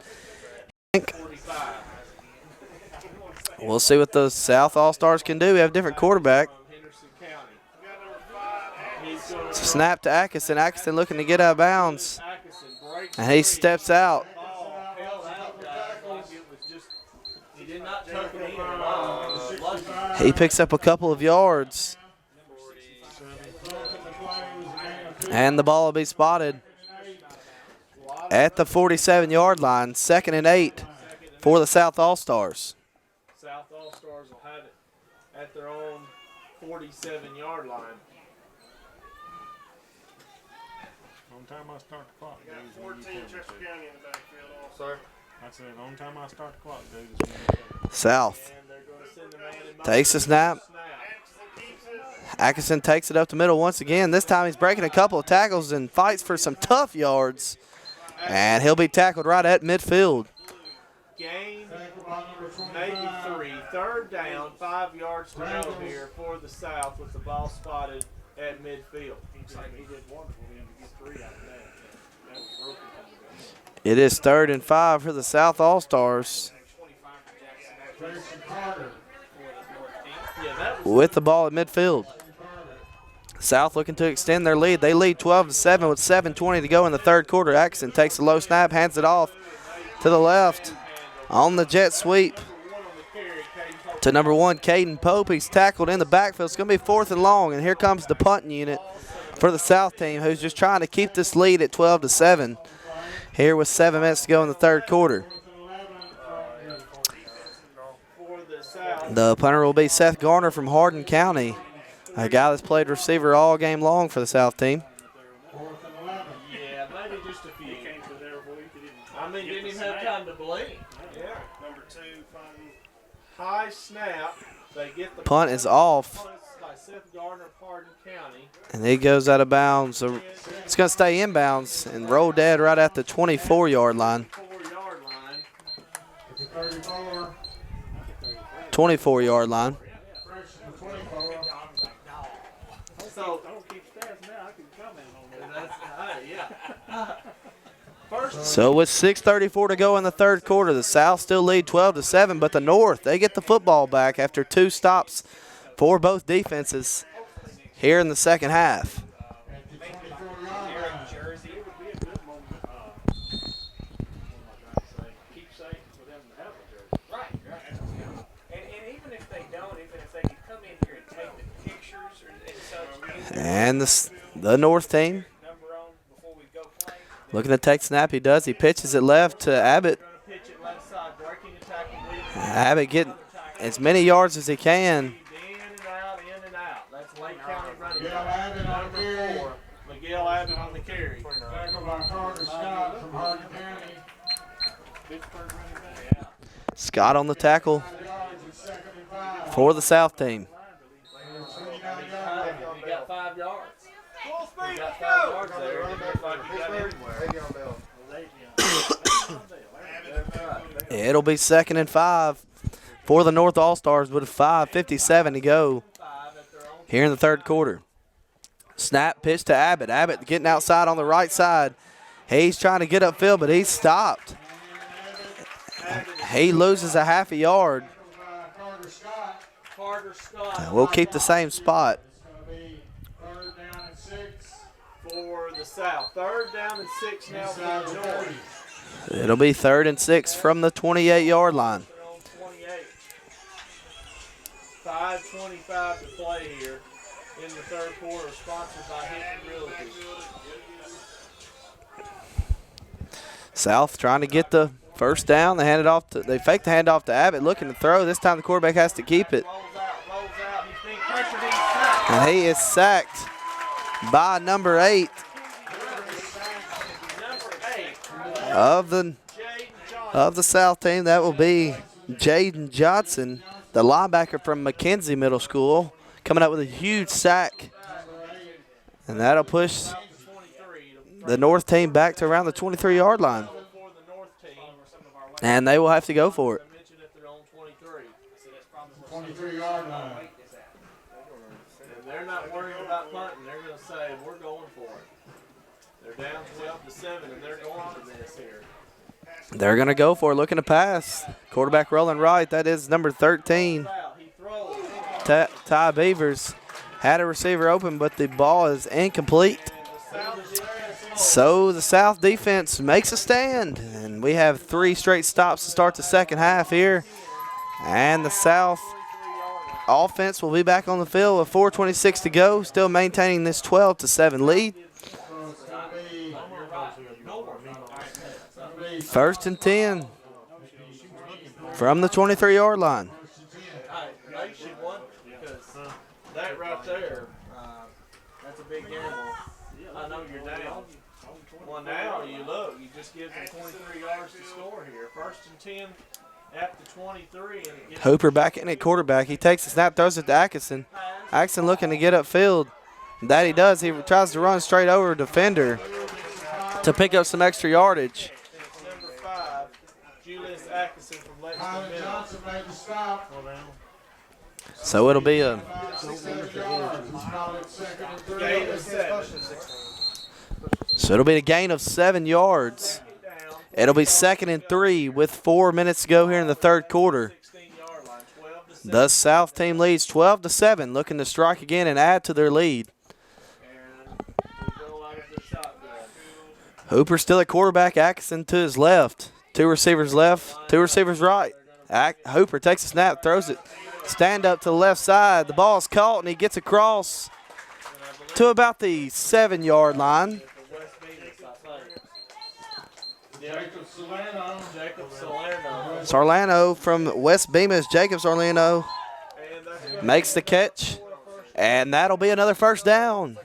We'll see what the South All-Stars can do. We have a different quarterback. Snap to Atkinson. Atkinson looking to get out of bounds. And he steps out. He picks up a couple of yards. And the ball will be spotted at the 47-yard line. 2nd and 8 for the South All-Stars. South All-Stars will have it at their own 47-yard line. On time I start the clock, dude, is when you 14 tell me Chester to. County in the backfield also. I said, on time I start the clock, dude, is when you tell me. South And they're going to send the man in motion. takes the snap. Atkinson takes it up the middle once again. This time he's breaking a couple of tackles and fights for some tough yards. And he'll be tackled right at midfield. Gain maybe 3. 3rd down, 5 yards to go here for the South with the ball spotted at midfield. He did wonderful for him to get 3 out of that. It is 3rd and 5 for the South All-Stars. Jason Carter. With the ball at midfield. South looking to extend their lead. They lead 12-7 with 7:20 to go in the 3rd quarter. Atkinson takes a low snap, hands it off to the left on the jet sweep to number 1, Caden Pope. He's tackled in the backfield. It's going to be 4th and long, and here comes the punting unit for the South team, who's just trying to keep this lead at 12-7 here with 7 minutes to go in the 3rd quarter. The punter will be Seth Garner from Hardin County, a guy that's played receiver all game long for the South team. Yeah, maybe just a few. I mean, didn't even have time to blink. Yeah. Number 2, High snap. They get the Punt is off, by Seth Gardner, Hardin County. and he goes out of bounds. So it's going to stay inbounds and roll dead right at the 24-yard line. 4-yard line. 34. 24-yard line. So don't keep stats now. I can comment on that. Yeah. First So with 6:34 to go in the 3rd quarter, the South still lead 12-7, but the North, they get the football back after 2 stops for both defenses here in the 2nd half. Jersey. it would be a good moment. Keepsake for them to have a jersey. Right. And even if they don't, even if they could come in here and take the pictures and such. And the North team Number on before we go play. looking to take snap. He does. He pitches it left to Abbott. going to pitch it left side, breaking, attacking, leading. Abbott getting as many yards as he can. In and out, in and out. That's Lake County running Miguel back. Abbott on the carry. Number 4, Miguel Abbott on the carry. Tackled by Carter Scott from Hardin County. Pittsburgh running back. Scott on the tackle 5 yards at 2nd and 5. for the South team. 29-yard You got 5 yards. Full You speed, got 5 let's go. yards there. It looked like you got everywhere. It'll be 2nd and 5 for the North All-Stars with 5:57 to go 5 at their own. here in the 3rd quarter. Snap pitch to Abbott. Abbott getting outside on the right side. He's trying to get upfield, but he's stopped. He loses a half a yard. Carter Scott. Carter Scott. We'll keep the same spot. It's going to be 3rd down and 6. For the South. 3rd down and 6 now for Inside the the North. 30. It'll be 3rd and 6 from the 28-yard line. They're on 28. 5:25 to play here in the 3rd quarter, sponsored by Hinton Realty. South trying to get the first down. They hand it off to, they fake the handoff to Abbott, looking to throw. This time the quarterback has to keep it. Rolls out. He's being pressured. He's sacked. And he is sacked by number 8 Number 8, of the Jaden Johnson. of the South team. That will be Jaden Johnson, the linebacker from McKenzie Middle School, coming up with a huge sack. And that'll push 23 the North team back to around the 23-yard line. for the North team. And they will have to go for it. I mentioned that they're on 23. 23-yard line. And they're not worried about punting. They're going to say, we're going for it. They're down 12-7, and they're going for this here. They're going to go for it, looking to pass. Quarterback rolling right. That is number 13, Foul. He throws. Ty Beavers. Had a receiver open, but the ball is incomplete. So the South defense makes a stand. And we have 3 straight stops to start the 2nd half here. And the South offense will be back on the field with 4:26 to go, still maintaining this 12-7 lead. So it's going to be 1st and 10 from the 23-yard line. Makes you wonder because that right there, that's a big gamble. I know you're down. Well, now you look, you just give them 23 yards to score here. 1st and 10 at the 23. And it gets Hooper back in at quarterback. He takes the snap, throws it to Atkinson. Atkinson looking to get upfield. That he does. He tries to run straight over a defender to pick up some extra yardage. number 5, Julius Atkinson from Lexington Tyler Middle. Johnson made the stop. So it'll be a 6 yards. He's called it 2nd and 3. Gain of 7. So it'll be a gain of 7 yards. It'll be 2nd and 3 with 4 minutes to go here in the third quarter. 16-yard line, 12-7. The South team leads 12-7, looking to strike again and add to their lead. And we go out of the shotgun. Hooper still at quarterback. Atkinson to his left. 2 receivers left, 2 receivers right. Hooper takes a snap, throws it. Stand up to the left side. The ball's caught, and he gets across to about the 7-yard line. Jacob Salerno. Jacob Salerno. Sarlano from West Bemis. Jacob Sarlano And that's makes the catch, and that'll be another first down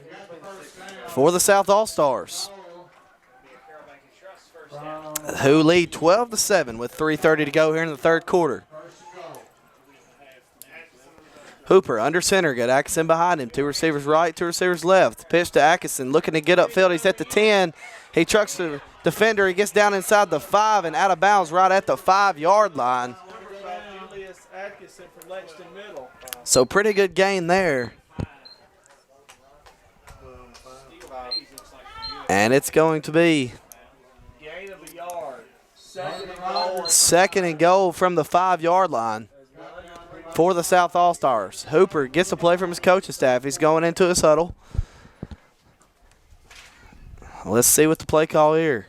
for the South All-Stars, who lead 12-7 with 3:30 to go here in the third quarter. Hooper under center, got Atkinson behind him. 2 receivers right, 2 receivers left. Pitch to Atkinson, looking to get upfield. He's at the 10. He trucks the defender. He gets down inside the 5 and out of bounds right at the 5-yard line. number 5, Julius Atkinson from Lexington Middle. So pretty good gain there. And it's going to be Gain of a yard. 2nd and goal. 2nd and goal from the 5-yard line for the South All-Stars. Hooper gets a play from his coaching staff. He's going into his huddle. Let's see what the play call here.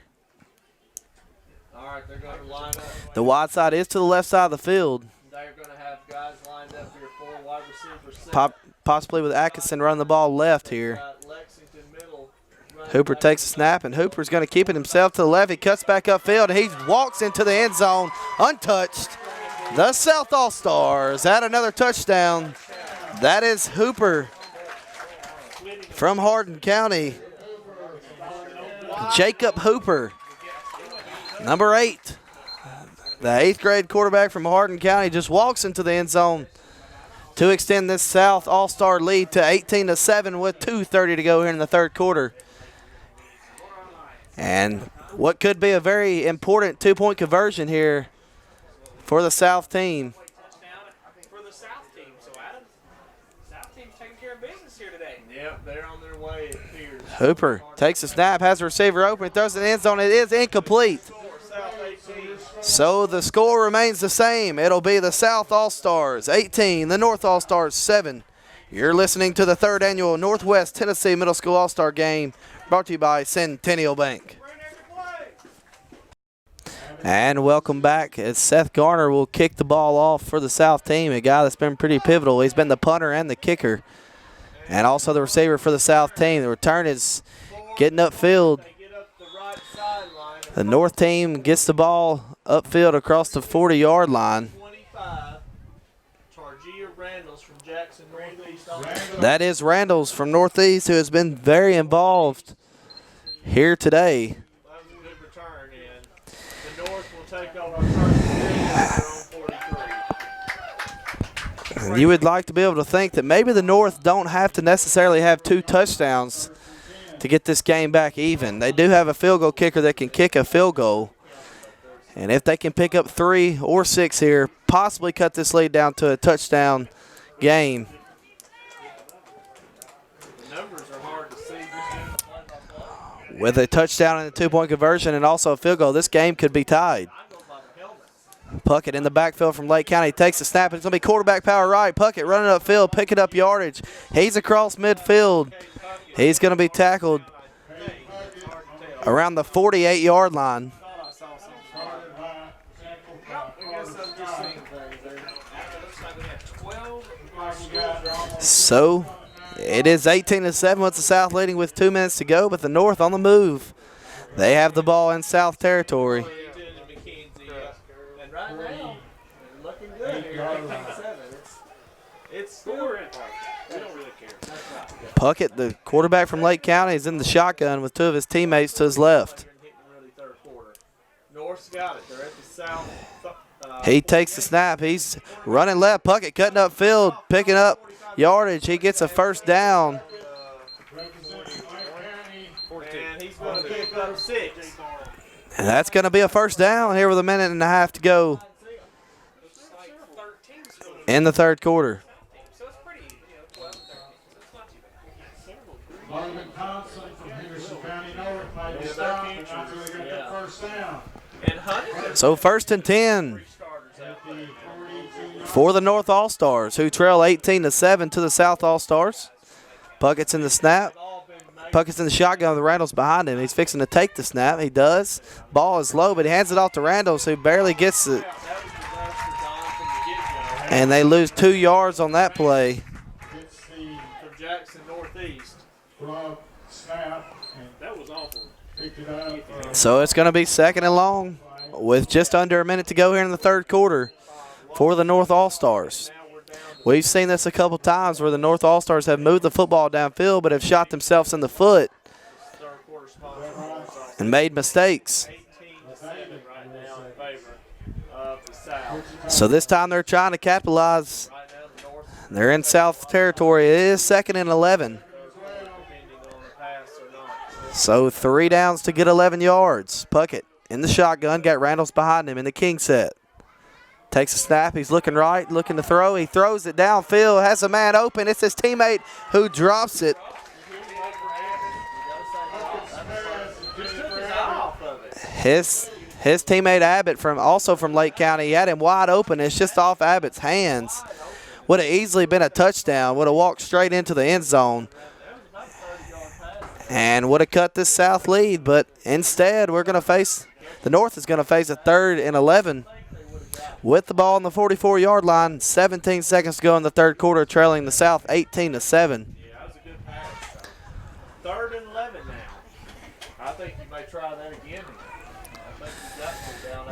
All right, they're going to line up. The wide side is to the left side of the field. They're going to have guys lined up here, 4 wide receivers set. Possibly with Atkinson running the ball left here. Got Lexington Middle running Hooper back. takes a snap, and Hooper's going to keep it himself to the left. He cuts back upfield, and he walks into the end zone untouched. The South All-Stars add another touchdown. That is Hooper from Hardin County. Jacob Hooper, number 8. The 8th grade quarterback from Hardin County just walks into the end zone to extend this South All-Star lead to 18-7 with 2:30 to go here in the third quarter. And what could be a very important 2-point conversion here for the South team. For the South team. So, Adam, South team's taking care of business here today. Yep, they're on their way, it appears. Hooper takes a snap, has a receiver open, throws it in the end zone. It is incomplete. South 18. So the score remains the same. It'll be the South All-Stars 18, the North All-Stars 7. You're listening to the 3rd annual Northwest Tennessee Middle School All-Star Game, brought to you by Centennial Bank. And welcome back as Seth Garner will kick the ball off for the South team, a guy that's been pretty pivotal. He's been the punter and the kicker, and also the receiver for the South team. The return is getting upfield. They get up the right sideline. The North team gets the ball upfield across the 40-yard line. 25. Tarjia Randalls from Jackson Northeast. That is Randalls from Northeast, who has been very involved here today. That was a good return, and the North will take over first and 10 at their own 43. And you would like to be able to think that maybe the North don't have to necessarily have 2 touchdowns to get this game back even. They do have a field goal kicker that can kick a field goal. And if they can pick up 3 or 6 here, possibly cut this lead down to a touchdown game. The numbers are hard to see. With a touchdown and a 2-point conversion and also a field goal, this game could be tied. Puckett in the backfield from Lake County takes the snap, and it's going to be quarterback power right. Puckett running upfield, picking up yardage. He's across midfield. He's going to be tackled around the 48-yard line. So it is 18-7 with the South leading with 2 minutes to go, but the North on the move. They have the ball in South territory. And right now, they're looking good here. 18-7. It's still We don't really care. Puckett, the quarterback from Lake County, is in the shotgun with 2 of his teammates to his left. North's got it. They're at the South. He takes the snap. He's running left. Puckett cutting up field, picking up yardage. He gets a first down. And he's going to pick up 6. And that's going to be a first down here with a minute and a half to go in the third quarter. So it's pretty, 12, 13. So it's not too bad. Marvin Thompson from Henderson County North made the stop, and not until they got that first down. And Huntington. So 1st and 10 Starters At out. the 42-yard for the North All-Stars, who trail 18-7 to the South All-Stars. Puckett's in the snap. All been made. Puckett's in the shotgun. The Randall's behind him. He's fixing to take the snap. He does. Ball is low, but he hands it off to Randall's, who barely gets it. That was disaster, Don, from the get-go. And they lose 2 yards on that play. gets the From Jackson Northeast. glove snap and That was awful. picked it up. So it's going to be 2nd and long with just under a minute to go here in the 3rd quarter for the North All-Stars. Now we're down to We've seen this a couple times where the North All-Stars have moved the football downfield but have shot themselves in the foot third quarter sponsor. and made mistakes. 18-7 right now in favor of the South. So this time they're trying to capitalize. Right now the North They're in South territory. It is 2nd and 11. depending on the pass or not. So 3 downs to get 11 yards. Puckett in the shotgun, got Randall's behind him in the king set. Takes a snap, he's looking right, looking to throw. He throws it downfield, has a man open. It's his teammate who drops it. Just took his eye off of it. His teammate Abbott also from Lake County, he had him wide open. It's just off Abbott's hands. Would have easily been a touchdown. Would have walked straight into the end zone. And would have cut this South lead, but instead the North is going to face a 3rd and 11 with the ball on the 44-yard line. 17 seconds to go in the 3rd quarter, trailing the South 18-7. Yeah, that was a good pass. 3rd and 11 now. I think you may try that again. I think you got me down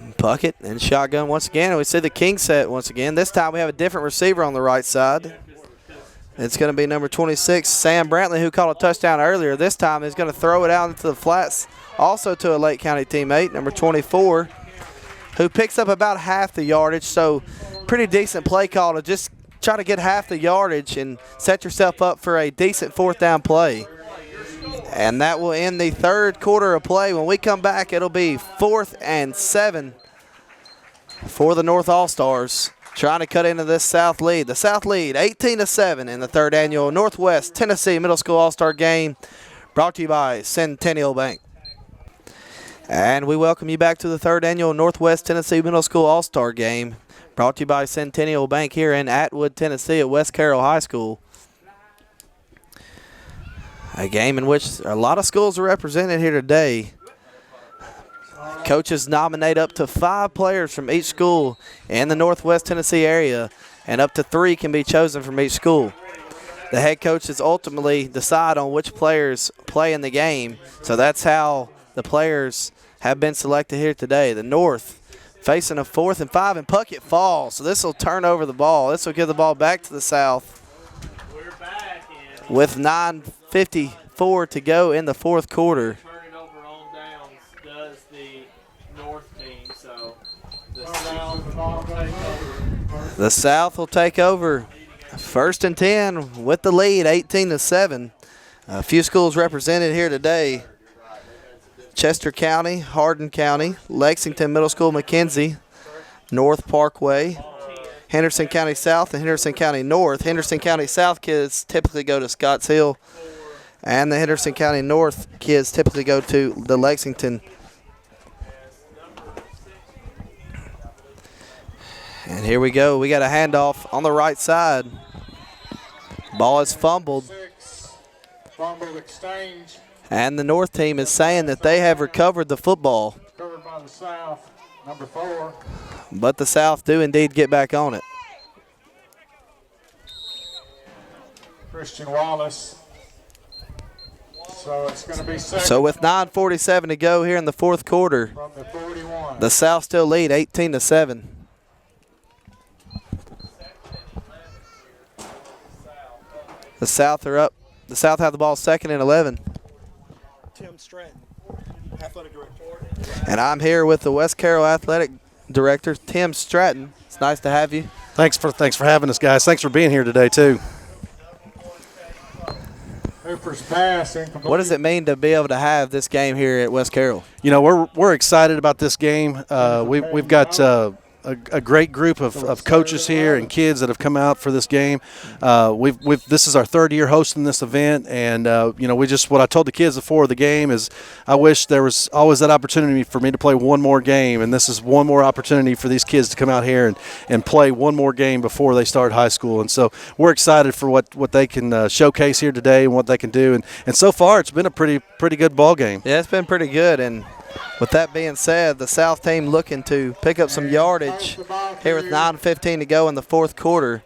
18-7. Puckett and shotgun once again. And we see the king set once again. This time we have a different receiver on the right side. It's going to be number 26, Sam Brantley, who caught a touchdown earlier. This time he's going to throw it out into the flats, also to a Lake County teammate, number 24, who picks up about half the yardage. So pretty decent play call to just try to get half the yardage and set yourself up for a decent 4th down play. And that will end the 3rd quarter of play. When we come back, it'll be 4th and 7 for the North All-Stars, trying to cut into this South lead. The South lead 18-7 in the 3rd annual Northwest Tennessee Middle School All-Star Game, brought to you by Centennial Bank. And we welcome you back to the 3rd annual Northwest Tennessee Middle School All-Star Game, brought to you by Centennial Bank here in Atwood, Tennessee at West Carroll High School. A game in which a lot of schools are represented here today. Coaches nominate up to 5 players from each school in the Northwest Tennessee area, and up to 3 can be chosen from each school. The head coaches ultimately decide on which players play in the game, so that's how the players have been selected here today. The North facing a 4th and 5, and Puckett falls, so this will turn over the ball. This will give the ball back to the South We're back in. with 9:54 to go in the 4th quarter. Turn it over on downs does the North team. So the South will take over. The South will take over. 1st and 10 with the lead, 18-7. A few schools represented here today. Chester County, Hardin County, Lexington Middle School, McKenzie, North Parkway, Henderson County South, and Henderson County North. Henderson County South kids typically go to Scotts Hill, and the Henderson County North kids typically go to the Lexington. And here we go. We got a handoff on the right side. Ball is fumbled. 6, fumble exchange, And the North team is saying that they have recovered the football. covered by the South, number 4. But the South do indeed get back on it. Christian Wallace. So it's going to be 2nd So with 9:47 to go here in the 4th quarter, from the 41. the South still lead 18-7. The South are up. The South have the ball 2nd and 11. Tim Stratton, athletic director. And I'm here with the West Carroll athletic director, Tim Stratton. It's nice to have you. Thanks for having us, guys. Thanks for being here today too. Hooper's pass incomplete. What does it mean to be able to have this game here at West Carroll? You know, we're excited about this game. We've got a a great group of coaches here and kids that have come out for this game. This is our third year hosting this event, and what I told the kids before the game is I wish there was always that opportunity for me to play one more game, and this is one more opportunity for these kids to come out here and play one more game before they start high school. And so we're excited for what they can showcase here today and what they can do. And so far it's been a pretty good ball game. Yeah, it's been pretty good. And with that being said, the South team looking to pick up some yardage here with 9:15 to go in the fourth quarter.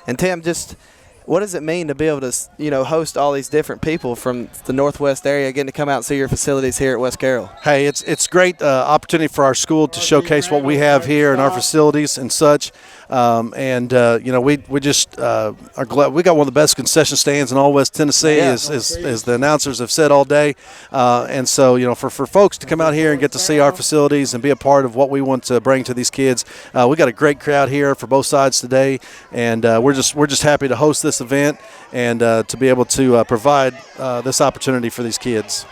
And Tim, just what does it mean to be able to, host all these different people from the Northwest area, getting to come out and see your facilities here at West Carroll? Hey, it's great opportunity for our school to showcase what we have here in our facilities and such. We just are glad we got one of the best concession stands in all West Tennessee, as the announcers have said all day. For folks to come out here and get to see our facilities and be a part of what we want to bring to these kids, we got a great crowd here for both sides today, and we're just happy to host this event and to be able to provide this opportunity for these kids.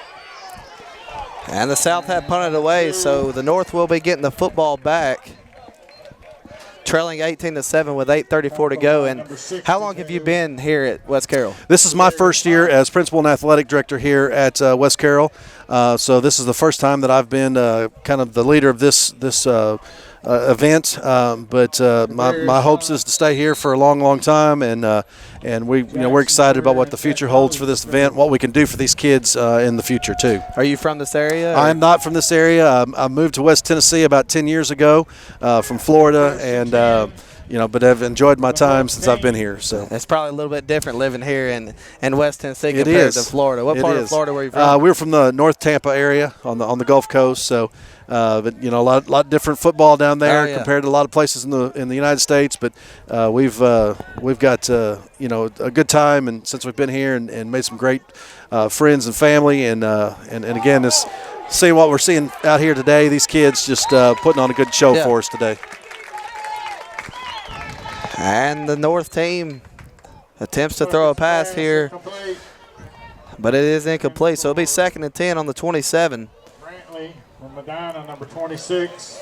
And the South have punted away, so the North will be getting the football back, trailing 18-7 with 8:34 to go. And how long have you been here at West Carroll? This is my first year as principal and athletic director here at West Carroll. So this is the first time that I've been kind of the leader of this event. But my hopes is to stay here for a long time, and we're excited about what the future holds for this event, what we can do for these kids in the future too. Are you from this area? I'm not from this area. I moved to West Tennessee about 10 years ago from Florida, and but I've enjoyed my time since I've been here. So it's probably a little bit different living here in West Tennessee compared to Florida. What part of Florida were you from? We're from the North Tampa area on the Gulf Coast. So, but a lot different football down there compared to a lot of places in the United States. But we've got a good time, and since we've been here and made some great friends and family, and again seeing what we're seeing out here today, these kids just putting on a good show for us today. And the North team attempts to throw a pass here, but it is incomplete. So it'll be 2nd and 10 on the 27. Brantley from Medina, number 26.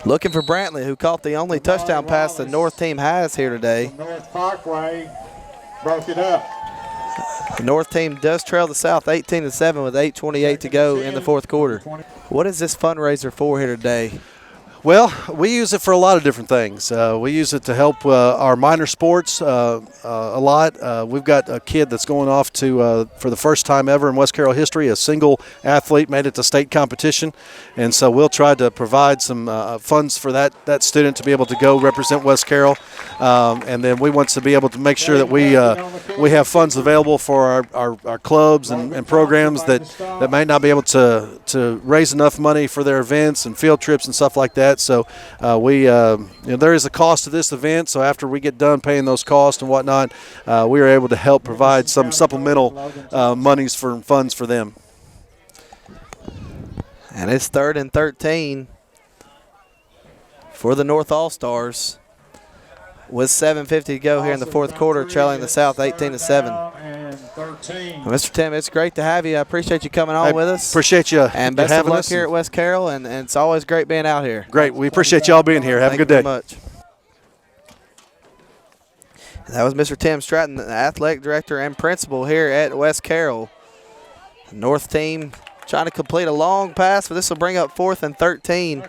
Looking for Brantley, who caught the only touchdown pass the North team has here today. North Parkway broke it up. The North team does trail the South 18-7 with 8:28 to go in the fourth quarter. What is this fundraiser for here today? Well, we use it for a lot of different things. We use it to help our minor sports a lot. We've got a kid that's going off to, for the first time ever in West Carroll history, a single athlete made it to state competition. And so we'll try to provide some funds for that student to be able to go represent West Carroll. And then we want to be able to make sure that we have funds available for our clubs and programs that might not be able to raise enough money for their events and field trips and stuff like that. So there is a cost to this event. So after we get done paying those costs and whatnot, we are able to help provide some supplemental monies for funds for them. And it's 3rd and 13 for the North All-Stars with 7:50 to go here in the fourth quarter, trailing the South 18-7. Mr. Tim, it's great to have you. I appreciate you coming on with us. Appreciate you. And best of luck here at West Carroll, and it's always great being out here. Great. We appreciate y'all being here. Have a good day. Thank you very much. That was Mr. Tim Stratton, the athletic director and principal here at West Carroll. The North team trying to complete a long pass, but this will bring up 4th and 13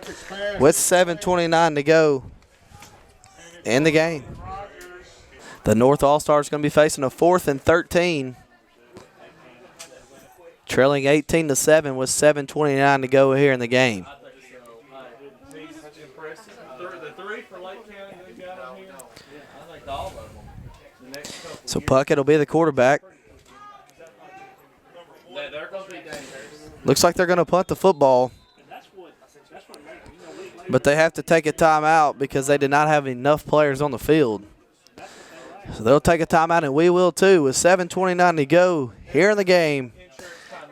with 7:29 to go in the game. The North All-Stars going to be facing a 4th and 13, trailing 18-7 with 7:29 to go here in the game. So Puckett will be the quarterback. Looks like they're going to punt the football, but they have to take a timeout because they did not have enough players on the field. So they'll take a timeout, and we will too, with 7:29 to go here in the game.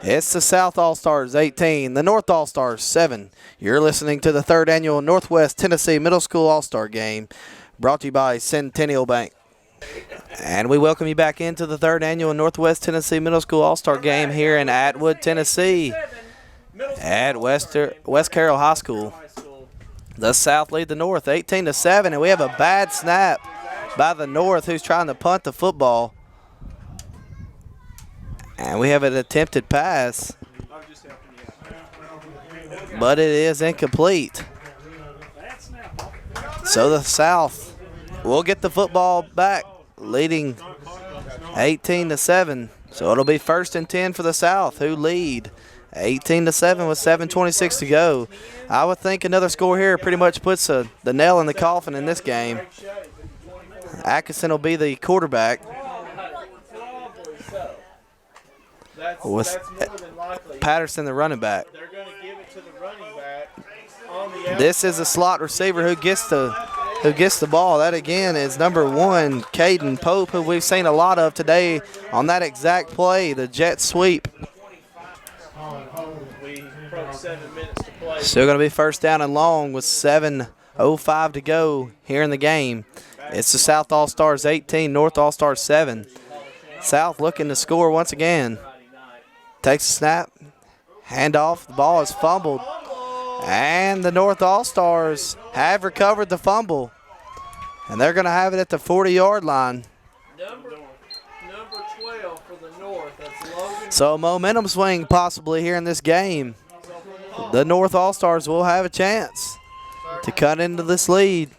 It's the South All-Stars 18, the North All-Stars 7. You're listening to the 3rd annual Northwest Tennessee Middle School All-Star Game, brought to you by Centennial Bank. And we welcome you back into the 3rd annual Northwest Tennessee Middle School All-Star Game here in Atwood, Tennessee, at West Carroll High School. The South lead the North 18-7, and we have a bad snap by the North, who's trying to punt the football. And we have an attempted pass, but it is incomplete. So the South will get the football back, leading 18-7. So it'll be 1st and 10 for the South, who lead 18-7 with 7:26 to go. I would think another score here pretty much puts the nail in the coffin in this game. Atkinson will be the quarterback. That's With more than likely. Patterson the running back. They're going to give it to the running back on the This is a slot receiver who gets the ball. That again is number 1, Caden Pope, who we've seen a lot of today on that exact play, the jet sweep. We approach 7 minutes to play. Still going to be 1st down and long with 7:05 to go here in the game. It's the South All-Stars 18, North All-Stars 7. South looking to score once again. Takes a snap, handoff, the ball is fumbled, and the North All-Stars have recovered the fumble, and they're going to have it at the 40-yard line. Number 12 for the North. That's Logan. So a momentum swing possibly here in this game. The North All-Stars will have a chance to cut into this lead.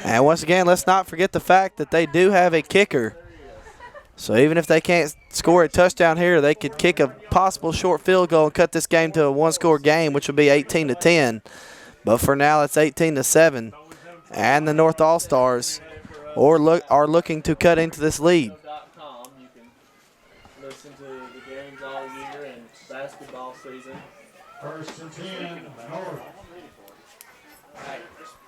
And once again, let's not forget the fact that they do have a kicker. So even if they can't score a touchdown here, they could kick a possible short field goal and cut this game to a one-score game, which would be 18-10. But for now, it's 18-7. And the North All-Stars are looking to cut into this lead. You can listen to the games all year and basketball season. 1st and 10, North.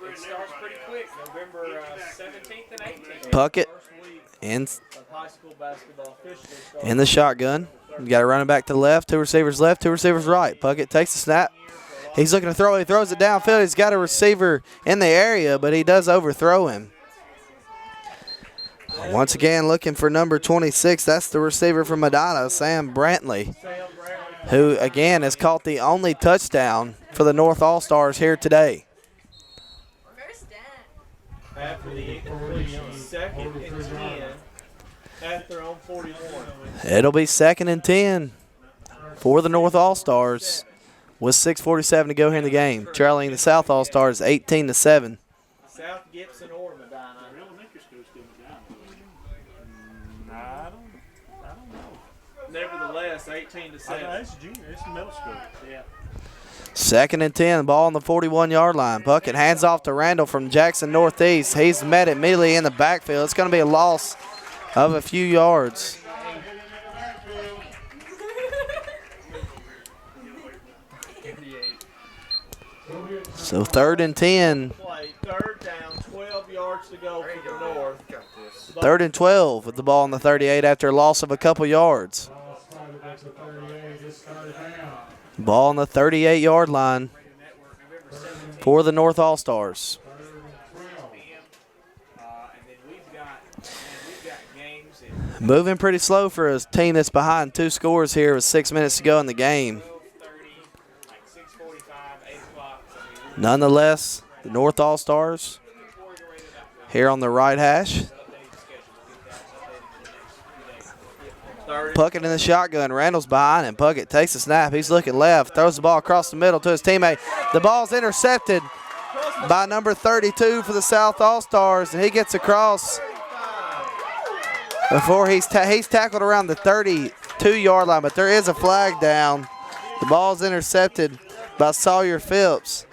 It starts pretty quick, November 17th and 18th. Puckett First week in, of high school basketball officially starts. in the shotgun. You got a running back to the left, 2 receivers left, 2 receivers right. Puckett takes the snap. He's looking to throw. He throws it downfield. He's got a receiver in the area, but he does overthrow him. Once again, looking for number 26. That's the receiver from Medina, Sam Brantley, who, again, has caught the only touchdown for the North All-Stars here today. After the incompletion, 2nd and 10 at their own 41. It'll be 2nd and 10 for the North All-Stars with 6:47 to go here in the game, trailing the South All-Stars 18-7. South Gibson or Medina. I don't know. Nevertheless, 18-7. It's junior. It's middle school. Yeah. 2nd and 10, ball on the 41-yard line. Puckett hands off to Randall from Jackson Northeast. He's met immediately in the backfield. It's going to be a loss of a few yards. So 3rd and 10. Play 3rd down, 12 yards to go for the North. 3rd and 12 with the ball on the 38 after a loss of a couple yards. Ball on the 38-yard line for the North All-Stars. Moving pretty slow for a team that's behind 2 scores here with 6 minutes to go in the game. Nonetheless, the North All-Stars here on the right hash. Puckett in the shotgun. Randall's behind him. Puckett takes the snap. He's looking left. Throws the ball across the middle to his teammate. The ball's intercepted by number 32 for the South All-Stars, and he gets across before he's tackled around the 32-yard line, but there is a flag down. The ball's intercepted by Sawyer Phillips,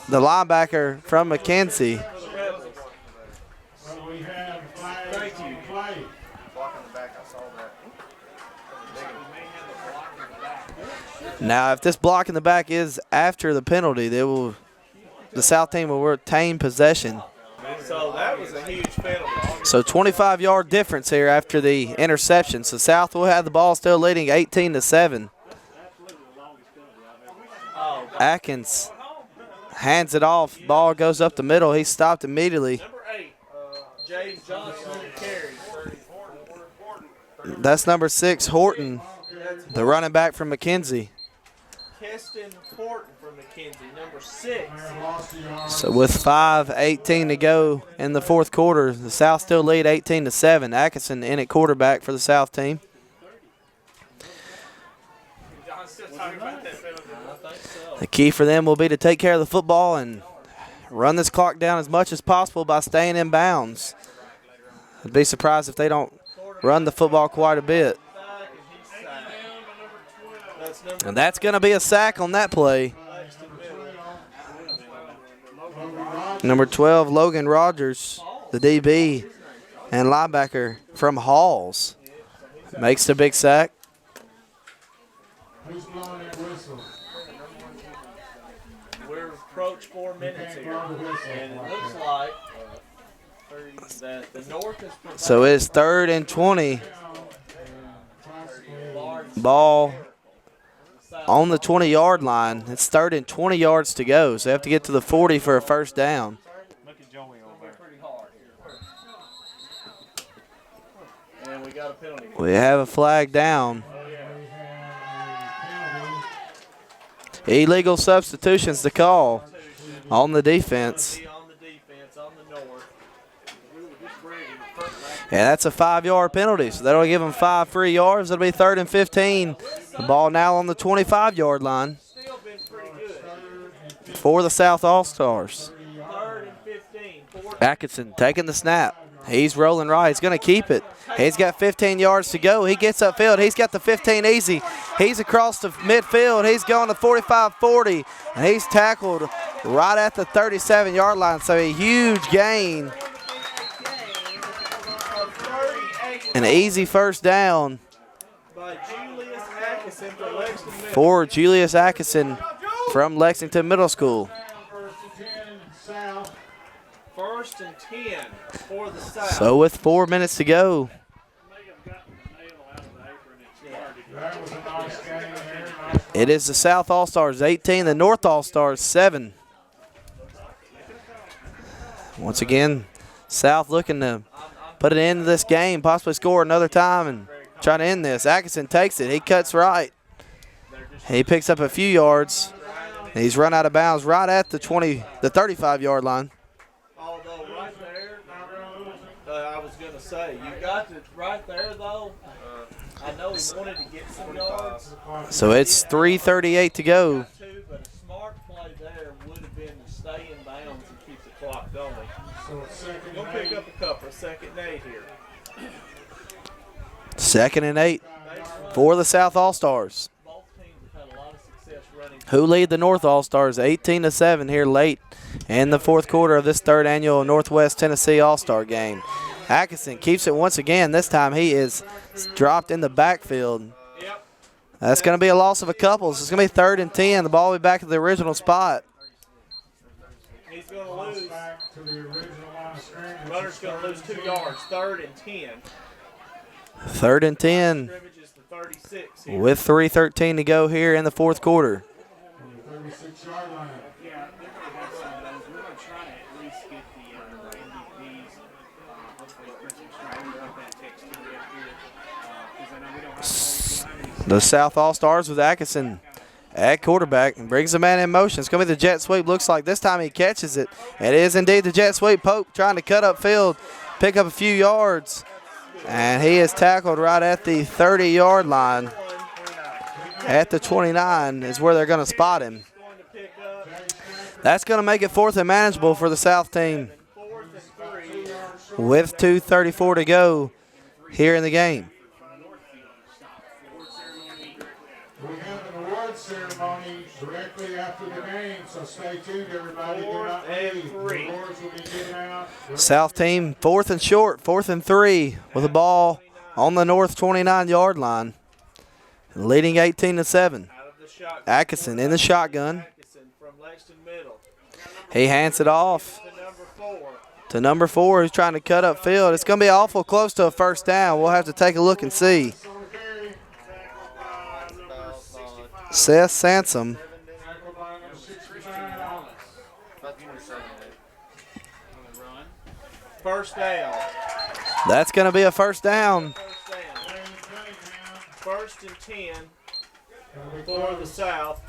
the linebacker from McKenzie. So we have flag on play. Now, if this block in the back is after the penalty, the South team will retain possession. So that was a huge penalty. So 25-yard difference here after the interception. So South will have the ball still leading 18-7. Atkins hands it off. Ball goes up the middle. He's stopped immediately. Number 8, James Johnson on the carry. That's number 6, Horton, the running back from McKenzie. Keston Horton from McKenzie, number 6. So with 5:18 to go in the fourth quarter, the South still lead 18-7. Atkinson in at quarterback for the South team. John's still talking about that penalty. The key for them will be to take care of the football and run this clock down as much as possible by staying in bounds. I'd be surprised if they don't run the football quite a bit. And that's going to be a sack on that play. Number 12, Logan Rogers, the DB and linebacker from Halls, makes the big sack. Who's blowing that whistle? We're approached 4 minutes here, and it looks like that the North is providing So it's 3rd and 20. Ball on the 20-yard line. It's 3rd and 20 yards to go, so they have to get to the 40 for a first down. Look at Joey over there. pretty hard here. And we got a penalty. We have a flag down. Illegal substitutions to call on the defense. On the defense, on the North. And that's a 5-yard penalty, so that'll give them 5 free yards. It'll be 3rd and 15. The ball now on the 25-yard line Still been pretty good. for the South All-Stars. 3rd and 15. Atkinson taking the snap. He's rolling right. He's going to keep it. He's got 15 yards to go. He gets upfield. He's got the 15 easy. He's across the midfield. He's going to 45-40, and he's tackled right at the 37-yard line. So a huge gain. An easy first down By Julius Atkinson for Lexington Middle. for Julius Atkinson from Lexington Middle School. First and 10 for the South. So with 4 minutes to go, That was a nice game there. Nice. it is the South All-Stars 18, the North All-Stars 7. Once again, South looking to put an end to this game, possibly score another time and try to end this. Atkinson takes it. He cuts right. He picks up a few yards. He's run out of bounds right at the 35-yard line. Although right there, I was going to say, you got it right there, though. I know he wanted to get some yards. So it's 3:38 to go. Too, but a smart play there would have been to stay in bounds and keep the clock going. So it's second We'll and pick 8. up a couple. 2nd and 8 here. 2nd and 8 for the South All-Stars, Both teams have had a lot of success running. who lead the North All-Stars 18-7 here late in the fourth quarter of this 3rd annual Northwest Tennessee All-Star game. Atkinson keeps it once again. This time he is dropped in the backfield. Yep. That's going to be a loss of a couple. So it's going to be 3rd and 10. The ball will be back at the original spot. He's going to lose. Back to the original line of scrimmage. Runner's going to lose 2 yards. 3rd and 10. 3rd and 10 Scrimmage is the 36 here. with 3:13 to go here in the fourth quarter. On the 36-yard line. Yeah, they're going to have some of those. We're going to try to at least get the MVPs. Hopefully, Christian Strider up that text to me up here. Because I know we don't have The South All-Stars with Atkinson at quarterback and brings the man in motion. It's going to be the jet sweep. Looks like this time he catches it. It is indeed the jet sweep. Pope trying to cut upfield, pick up a few yards, and he is tackled right at the 30-yard line. At the 29 is where they're going to spot him. Going to pick up That's going to make it 4th and manageable for the South team 4th and 3. with 2:34 to go here in the game. We have an award ceremony directly after the game, so stay tuned, everybody. Do not 4th and leave. 3. The awards will be given out. South team 4th and short, 4th and 3 with the ball on the North 29-yard line, leading 18-7. Out of the shotgun. Atkinson in the shotgun. Atkinson from Lexington Middle. He hands it off To number 4. to number 4 who's trying to cut upfield. It's going to be awful close to a first down. We'll have to take a look and see. Seth Sansom. Tackled by number 69. First down. That's going to be a first down. First down. Cunningham. 1st and 10 for the South.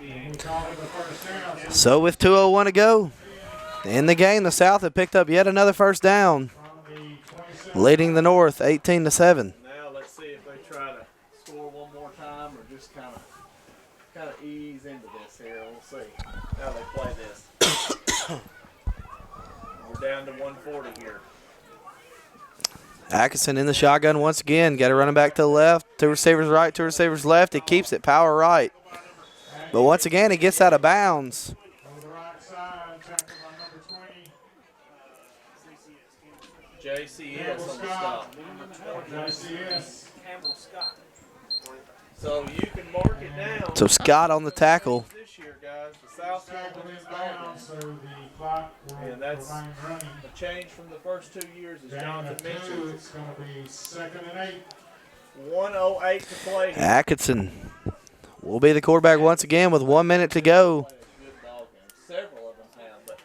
And he called it the first down. So with 2:01 to go in the game, the South have picked up yet another first down, From the 27. leading the North 18-7. Now let's see if they try to score one more time or just kind of ease into this here. We'll see how they play this. We're down to 140 here. Atkinson in the shotgun once again. Got a running back to the left. Two receivers right, two receivers left. He keeps it power right. But once again, he gets out of bounds. On the right side, tackled by number 20. JCS on the stop. JCS. Campbell Scott. So you can mark it down. So Scott on the tackle. This year, guys, the South Tackled in bounds, so the clock will And that's- remain running. The change from the first 2 years, as Down to Jonathan 2, mentioned. it's going to be 2nd and 8. 1:08 to play. Atkinson will be the quarterback once again with 1 minute to go. Good ball game. Several of them have,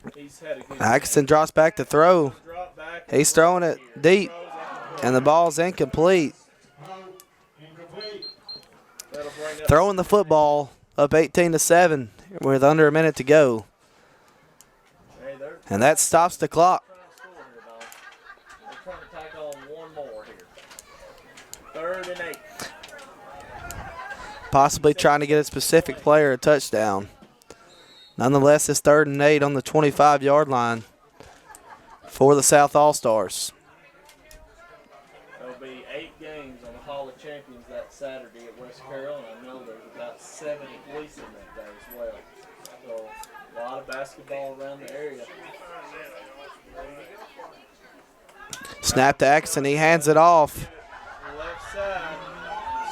but he's had a good Atkinson drops back to throw. drop back. He's throwing it deep, and the ball's incomplete. Incomplete. That'll bring up Throwing the football up 18-7 with under a minute to go. Hey, they're And that stops the clock. trying to score here, dog. They're trying to tack on one more here. 3rd and 8. Possibly trying to get a specific player a touchdown. Nonetheless, it's 3rd and 8 on the 25-yard line for the South All-Stars. There'll be 8 games on the Hall of Champions that Saturday at West Carroll, and I know there's about 70 police in that day as well. So a lot of basketball around the area. Snap to Atkinson. He hands it off. Left side,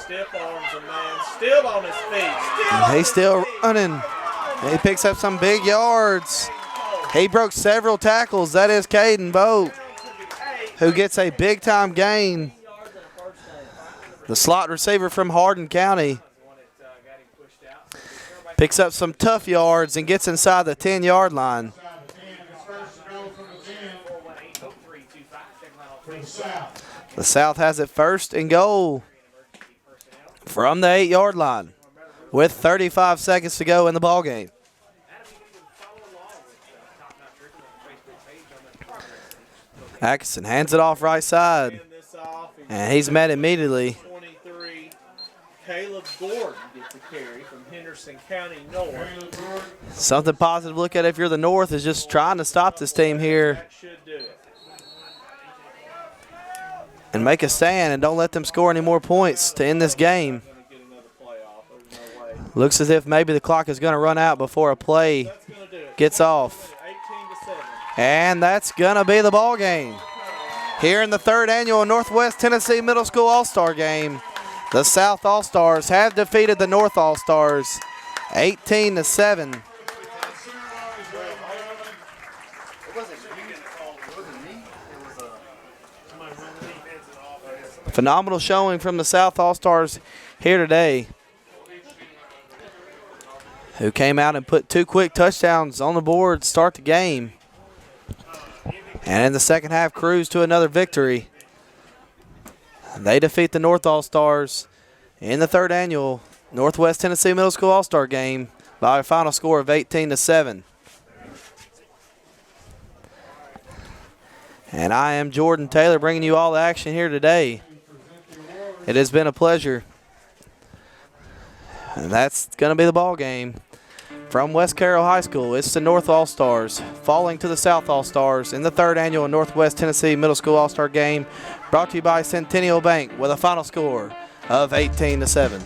stiff arms a man, still on his feet. He's still running. He picks up some big yards. He broke several tackles. That is Caden Vogt, who gets a big-time gain. The slot receiver from Hardin County picks up some tough yards and gets inside the 10-yard line. Inside the 10. It's first to go from the 10 for the South. The South has it 1st and goal from the 8-yard line with 35 seconds to go in the ballgame. Atkinson hands it off right side, Hand this off. and he's met immediately. 23. Caleb Gordon gets a carry from Henderson County North. Caleb Gordon. Something positive to look at if you're the North is just trying to stop this team here That should do it. and make a stand and don't let them score any more points to end this game. Going to get another playoff. There's no way. Looks as if maybe the clock is going to run out before a play That's going to do it. gets off. 18-7. And that's going to be the ball game. Here in the 3rd annual Northwest Tennessee Middle School All-Star Game, the South All-Stars have defeated the North All-Stars 18-7. Phenomenal showing from the South All-Stars here today, who came out and put 2 quick touchdowns on the board to start the game. And in the second half, cruised to another victory. They defeat the North All-Stars in the 3rd annual Northwest Tennessee Middle School All-Star Game by a final score of 18-7. And I am Jordan Taylor bringing you all the action here today. It has been a pleasure. And that's going to be the ball game. From West Carroll High School, it's the North All-Stars falling to the South All-Stars in the 3rd annual Northwest Tennessee Middle School All-Star Game, brought to you by Centennial Bank with a final score of 18-7.